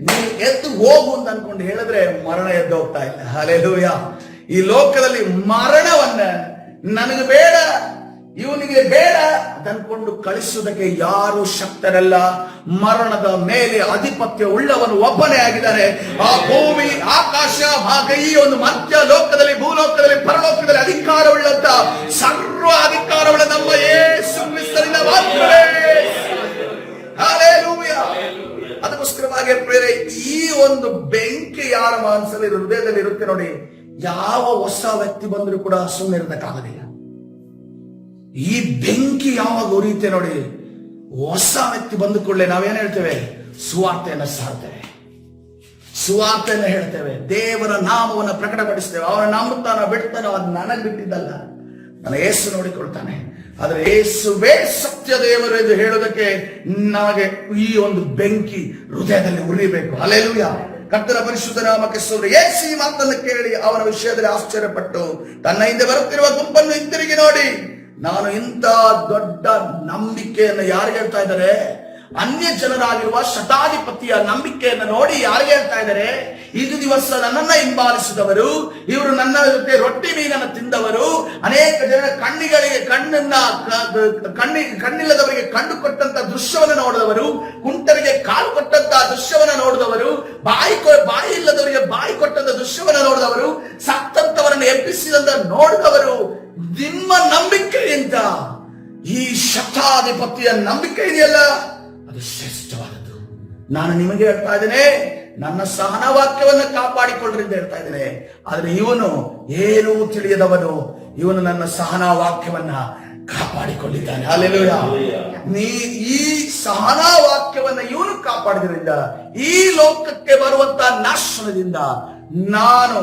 ನೀನು ಎದ್ದು ಹೋಗು ಅಂತ ಅನ್ಕೊಂಡು ಹೇಳಿದ್ರೆ ಮರಣ ಎದ್ದು ಹೋಗ್ತಾ ಇಲ್ಲ. ಹಲ್ಲೆಲೂಯಾ. ಈ ಲೋಕದಲ್ಲಿ ಮರಣವನ್ನ ನನಗೆ ಬೇಡ, ಇವನಿಗೆ ಬೇಡ ಅನ್ಕೊಂಡು ಕಳಿಸುವುದಕ್ಕೆ ಯಾರು ಶಕ್ತರಲ್ಲ. ಮರಣದ ಮೇಲೆ ಆಧಿಪತ್ಯ ಉಳ್ಳವನು ಒಬ್ಬನೇ ಆಗಿದ್ದಾನೆ. ಆ ಭೂಮಿ ಆಕಾಶ ಈ ಒಂದು ಮಧ್ಯ ಲೋಕದಲ್ಲಿ, ಭೂಲೋಕದಲ್ಲಿ, ಪರಲೋಕದಲ್ಲಿ ಅಧಿಕಾರವುಳ್ಳಂತ ಸರ್ವ ಅಧಿಕಾರವುಳ್ಳ ನಮ್ಮ ಯೇಸು ಕ್ರಿಸ್ತನಿಂದ ಮಾತ್ರವೇ. ಹಲ್ಲೆಲೂಯಾ. ಅದಕ್ಕೋಸ್ಕರವಾಗಿ ಪ್ರಿಯರೇ, ಈ ಒಂದು ಬೆಂಕಿ ಯಾರ ಮನಸ್ಸಲ್ಲಿ ಹೃದಯದಲ್ಲಿ ಇರುತ್ತೆ ನೋಡಿ, ಯಾವ ಹೊಸ ವ್ಯಕ್ತಿ ಬಂದರೂ ಕೂಡ ಸುಮ್ಮನೆ ಇರಬೇಕಾಗೋದಿಲ್ಲ. ಈ ಬೆಂಕಿ ಯಾವಾಗ ಉರಿಯುತ್ತೆ ನೋಡಿ, ಹೊಸ ವ್ಯಕ್ತಿ ಬಂದ ಕೂಡಲೇ ನಾವೇನ್ ಹೇಳ್ತೇವೆ? ಸುವಾರ್ತೆಯನ್ನು ಸಾರ್ತೇವೆ, ಸುವಾರ್ತೆಯನ್ನು ಹೇಳ್ತೇವೆ, ದೇವರ ನಾಮವನ್ನು ಪ್ರಕಟಪಡಿಸ್ತೇವೆ. ಅವನ ನಂಬುತ್ತಾನ ಬಿಡ್ತಾನೋ ಅದು ನನಗೆ ಬಿಟ್ಟಿದ್ದಲ್ಲ, ನನ್ನ ಯೇಸು ನೋಡಿಕೊಳ್ತಾನೆ. ಆದ್ರೆ ಯೇಸುವೇ ಸತ್ಯ ದೇವರು ಎಂದು ಹೇಳೋದಕ್ಕೆ ನಮಗೆ ಈ ಒಂದು ಬೆಂಕಿ ಹೃದಯದಲ್ಲಿ ಉರಿಬೇಕು. ಹಲ್ಲೆಲೂಯಾ. ಕರ್ತನ ಪರಿಶುದ್ಧ ನಾಮಕ್ಕೆ ಸ್ತೋತ್ರ. ಯೇಸು ಈ ಮಾತನ್ನು ಕೇಳಿ ಅವನ ವಿಷಯದಲ್ಲಿ ಆಶ್ಚರ್ಯಪಟ್ಟು ತನ್ನ ಹಿಂದೆ ಬರುತ್ತಿರುವ ಗುಂಪನ್ನು ಹಿಂತಿರುಗಿ ನೋಡಿ, ನಾನು ಇಂಥ ದೊಡ್ಡ ನಂಬಿಕೆಯನ್ನು ಯಾರಿಗೆ ಹೇಳ್ತಾ ಇದ್ದಾರೆ? ಅನ್ಯ ಜನರಾಗಿರುವ ಶತಾಧಿಪತಿಯ ನಂಬಿಕೆಯನ್ನು ನೋಡಿ ಯಾರಿಗೆ ಹೇಳ್ತಾ ಇದ್ದಾರೆ? ಇದು ದಿವಸ ನನ್ನನ್ನ ಹಿಂಬಾಲಿಸಿದವರು, ಇವರು ನನ್ನ ಜೊತೆ ರೊಟ್ಟಿ ಮೀನನ್ನು ತಿಂದವರು, ಅನೇಕ ಜನ ಕಣ್ಣಿಲ್ಲದವರಿಗೆ ಕಣ್ಣು ಕೊಟ್ಟಂತ ದೃಶ್ಯವನ್ನು ನೋಡಿದವರು, ಕುಂಟರಿಗೆ ಕಾಲು ಕೊಟ್ಟಂತ ದೃಶ್ಯವನ್ನು ನೋಡಿದವರು, ಬಾಯಿ ಇಲ್ಲದವರಿಗೆ ಬಾಯಿ ಕೊಟ್ಟಂತ ದೃಶ್ಯವನ್ನು ನೋಡಿದವರು, ಸತ್ತಂತವರನ್ನು ಎಬ್ಬಿಸಿದಂತ ನೋಡಿದವರು. ನಿಮ್ಮ ನಂಬಿಕೆಯಿಂದ ಈ ಶತಾಧಿಪತಿಯ ನಂಬಿಕೆ ಇದೆಯಲ್ಲ, ಅದು ಶ್ರೇಷ್ಠವಾದದ್ದು. ನಾನು ನಿಮಗೆ ಹೇಳ್ತಾ ಇದ್ದೇನೆ, ನನ್ನ ಸಹನ ವಾಕ್ಯವನ್ನು ಕಾಪಾಡಿಕೊಳ್ಳ್ರಿ ಅಂತ ಹೇಳ್ತಾ ಇದ್ದೇನೆ. ಆದ್ರೆ ಇವನು ಏನೂ ತಿಳಿಯದವನು, ಇವನು ನನ್ನ ಸಹನ ವಾಕ್ಯವನ್ನ ಕಾಪಾಡಿಕೊಂಡಿದ್ದಾನೆ. ಹಲ್ಲೆಲೂಯಾ. ಈ ಸಹನ ವಾಕ್ಯವನ್ನ ಇವನು ಕಾಪಾಡಿದ್ರಿಂದ ಈ ಲೋಕಕ್ಕೆ ಬರುವಂತ ನಾಶನದಿಂದ ನಾನು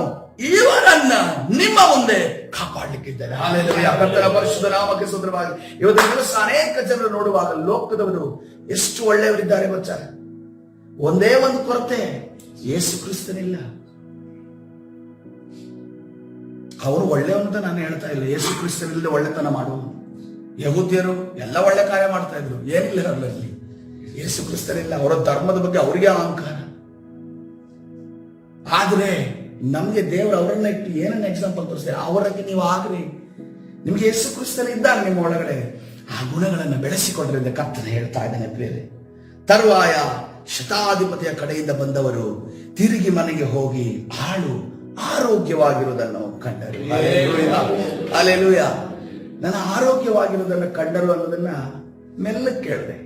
ಇವರನ್ನ ನಿಮ್ಮ ಮುಂದೆ ಕಾಪಾಡಲಿಕ್ಕಿದ್ದಾರೆ. ಹಲ್ಲೆಲೂಯಾ. ಕರ್ತನ ಪರಿಶುದ್ಧ ನಾಮಕ್ಕೆ ಸ್ತೋತ್ರವಾಗಲಿ. ಇವತ್ತಿನ ದಿವಸ ಅನೇಕ ಜನರು ನೋಡುವಾಗ ಲೋಕದವರು ಎಷ್ಟು ಒಳ್ಳೆಯವರಿದ್ದಾರೆ ಗೊತ್ತಾ? ಒಂದೇ ಒಂದು ಕೊರತೆ, ಯೇಸು ಕ್ರಿಸ್ತನಿಲ್ಲ. ಅವರು ಒಳ್ಳೆಯವನಂತ ನಾನು ಹೇಳ್ತಾ ಇಲ್ಲ, ಯೇಸು ಕ್ರಿಸ್ತನಿಲ್ಲದೆ ಒಳ್ಳೆತನ ಮಾಡುವನು. ಯಹೂದ್ಯರು ಎಲ್ಲ ಒಳ್ಳೆ ಕಾರ್ಯ ಮಾಡ್ತಾ ಇದ್ರು, ಏನಿಲ್ಲ ಅವರಲ್ಲಿ. ಯೇಸು ಕ್ರಿಸ್ತನಿಲ್ಲ, ಅವರ ಧರ್ಮದ ಬಗ್ಗೆ ಅವರಿಗೆ ಅಹಂಕಾರ. ಆದ್ರೆ ನಮ್ಗೆ ದೇವರು ಅವರನ್ನ ಇಟ್ಟು ಏನನ್ನ ಎಕ್ಸಾಂಪಲ್ ತೋರಿಸ್ತಾರೆ, ಅವರಕ್ಕೆ ನೀವು ಆಗ್ರಿ. ನಿಮ್ಗೆ ಯೇಸು ಕ್ರಿಸ್ತನೇ ಇದ್ದಾರೆ ನಿಮ್ಮ ಒಳಗಡೆ, ಆ ಗುಣಗಳನ್ನು ಬೆಳೆಸಿಕೊಂಡ್ರೆ ಅಂತ ಕರ್ತನೆ ಹೇಳ್ತಾ ಇದ್ದಾನೆ ಪ್ರಿಯರೇ. ತರುವಾಯ ಶತಾಧಿಪತಿಯ ಕಡೆಯಿಂದ ಬಂದವರು ತಿರುಗಿ ಮನೆಗೆ ಹೋಗಿ ಆಳು ಆರೋಗ್ಯವಾಗಿರುವುದನ್ನು ಕಂಡರು. ಹಲ್ಲೆಲೂಯಾ. ನನ್ನ ಆರೋಗ್ಯವಾಗಿರುವುದನ್ನು ಕಂಡರು ಅನ್ನೋದನ್ನ ಮೆಲ್ಲಕ್ಕೆ ಕೇಳಿದೆ.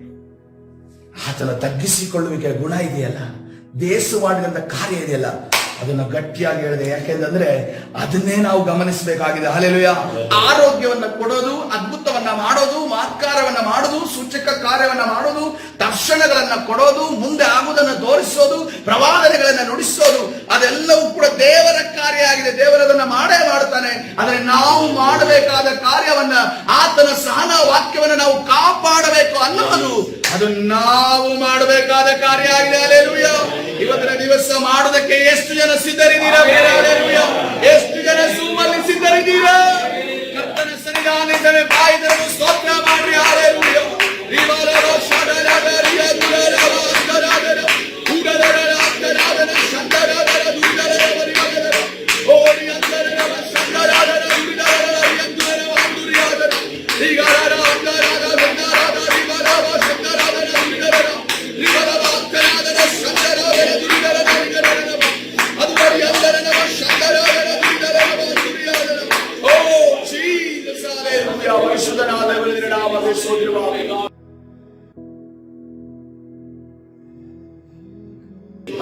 ಆತನ ತಗ್ಗಿಸಿಕೊಳ್ಳುವಿಕೆ ಗುಣ ಇದೆಯಲ್ಲ, ದೇಸು ಮಾಡಿದಂತ ಕಾರ್ಯ ಇದೆಯಲ್ಲ, ಅದನ್ನು ಗಟ್ಟಿಯಾಗಿ ಹೇಳಿದೆ. ಯಾಕೆಂದ್ರೆ ಅದನ್ನೇ ನಾವು ಗಮನಿಸಬೇಕಾಗಿದೆ. ಹಲ್ಲೆಲೂಯಾ. ಆರೋಗ್ಯವನ್ನ ಕೊಡೋದು, ಅದ್ಭುತವನ್ನ ಮಾಡೋದು, ಮಾತ್ಕಾರವನ್ನ ಮಾಡೋದು, ಸೂಚಕ ಕಾರ್ಯವನ್ನ ಮಾಡೋದು, ದರ್ಶನಗಳನ್ನ ಕೊಡೋದು, ಮುಂದೆ ಆಗುವುದನ್ನು ತೋರಿಸೋದು, ಪ್ರವಾದನೆಗಳನ್ನ ನುಡಿಸೋದು, ಅದೆಲ್ಲವೂ ಕೂಡ ದೇವರ ಕಾರ್ಯ ಆಗಿದೆ. ದೇವರದನ್ನ ಮಾಡೇ ಮಾಡ್ತಾನೆ. ಆದರೆ ನಾವು ಮಾಡಬೇಕಾದ ಕಾರ್ಯವನ್ನ, ಆತನ ಸಹನ ವಾಕ್ಯವನ್ನ ನಾವು ಕಾಪಾಡಬೇಕು ಅನ್ನೋದು ಅದು ನಾವು ಮಾಡಬೇಕಾದ ಕಾರ್ಯ ಆಗಿದೆ. ಹಲ್ಲೆಲೂಯಾ. ಇವತ್ತಿನ ದಿವಸ ಮಾಡೋದಕ್ಕೆ ಎಷ್ಟು ಜನ ಸಿದ್ಧರಿದ್ದೀರಾ? ಎಷ್ಟು ಜನ ಸುಮ್ಮಲ್ಲಿ ಸಿದ್ಧರಿದ್ದೀರಾ? ಕರ್ತನ ಸನ್ನಿಧಾನದಲ್ಲಿ ಬಾಯಿದರು ಸ್ತೋತ್ರ ಮಾಡಿ. ಹಲ್ಲೆಲೂಯಾ.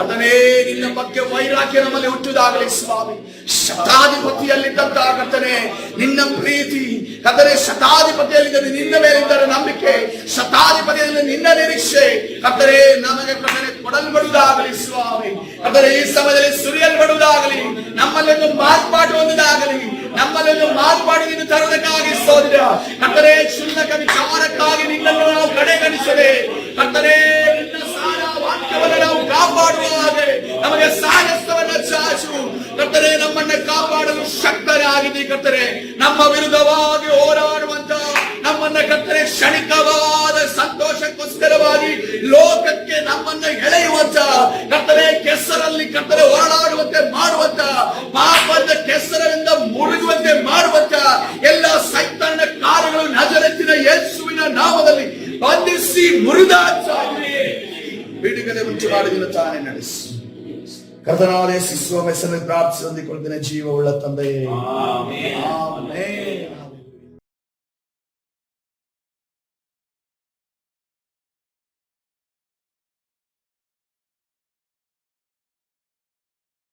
ಅದನ್ನೇ ನಿನ್ನ ಬಗ್ಗೆ ವೈರಾಗ್ಯ ನಮ್ಮಲ್ಲಿ ಹುಟ್ಟುದಾಗಲಿ ಸ್ವಾಮಿ. ಶತಾಧಿಪತಿಯಲ್ಲಿದ್ದಂತ ಕರ್ತನೆ ನಿನ್ನ ಪ್ರೀತಿ, ಕರ್ತನೆ ಶತಾಧಿಪತಿಯಲ್ಲಿದ್ದ ನಿನ್ನ ಮೇಲಿದ್ದ ನಂಬಿಕೆ, ಶತಾಧಿಪತಿಯಲ್ಲಿ ನಿನ್ನ ನಿರೀಕ್ಷೆ ಕರ್ತನೆ ನಮಗೆ ಕರ್ತನೆ ಕೊಡಲ್ಪಡುವುದಾಗಲಿ ಸ್ವಾಮಿ. ಕರ್ತನೆ ಈ ಸಮಯದಲ್ಲಿ ಸುರಿಯಲ್ಪಡುವುದಾಗಲಿ, ನಮ್ಮಲ್ಲೊಂದು ಮಾರ್ಪಾಡು ಹೊಂದುವುದಾಗಲಿ, ನಮ್ಮಲ್ಲೊಂದು ಮಾರ್ಪಾಡು ನಿನ್ನ ತರುವುದಕ್ಕಾಗಿ ಸ್ತೋತ್ರ. ಕರ್ತನೆ ಕ್ಷುಲ್ಲಕ ವಿಚಾರಕ್ಕಾಗಿ ನಿನ್ನನ್ನು ನಾವು ಕಡೆಗಣಿಸದೆ ಕರ್ತನೆ ನಿನ್ನ ಸಾರ ವಾಕ್ಯವನ್ನು ನಾವು ಕಾಪಾಡುವ ಹಾಗೆ ನಮಗೆ ಸಾಹಸವನ್ನ ಚಾಚು. ಕರ್ತನೆ ನಮ್ಮನ್ನ ಕಾಪಾಡಲು ಶಕ್ತರಾಗಿದೆ. ಕರ್ತನೆ ನಮ್ಮ ವಿರುದ್ಧವಾಗಿ ಹೋರಾಡುವಂತ, ನಮ್ಮನ್ನ ಕರ್ತನೆ ಕ್ಷಣಿಕವಾದ ಸಂತೋಷಕ್ಕೋಸ್ಕರವಾಗಿ ಲೋಕಕ್ಕೆ ನಮ್ಮನ್ನ ಎಳೆಯುವಂತ, ಕರ್ತನೆ ಕೆಸರಲ್ಲಿ ಕರ್ತನೆ ಹೋರಾಡುವಂತೆ ಮಾಡುವಂತ, ಪಾಪದ ಕೆಸರಿನಿಂದ ಮುಳುಗುವಂತೆ ಮಾಡುವಂತ ಎಲ್ಲ ಸೈತಾನನ ಕಾರ್ಯಗಳು ನಜರೇತಿನ ಯೇಸುವಿನ ನಾಮದಲ್ಲಿ ಬಂಧಿಸಿ ಮುರಿದಾಚಾಗಿ ಬಿಡುಗಡೆ ಉಂಟು ಮಾಡಿದ ತಾನೇ ನಡೆಸಿ. ಕರ್ತನಾದ ಯೇಸು ಹೆಸರಿನಲ್ಲಿ ಪ್ರಾರ್ಥಿಸಿ ಹೊಂದಿಕೊಳ್ಳುತ್ತೇನೆ ಜೀವವುಳ್ಳ ತಂದೆಯೇ, ಆಮೆನ್.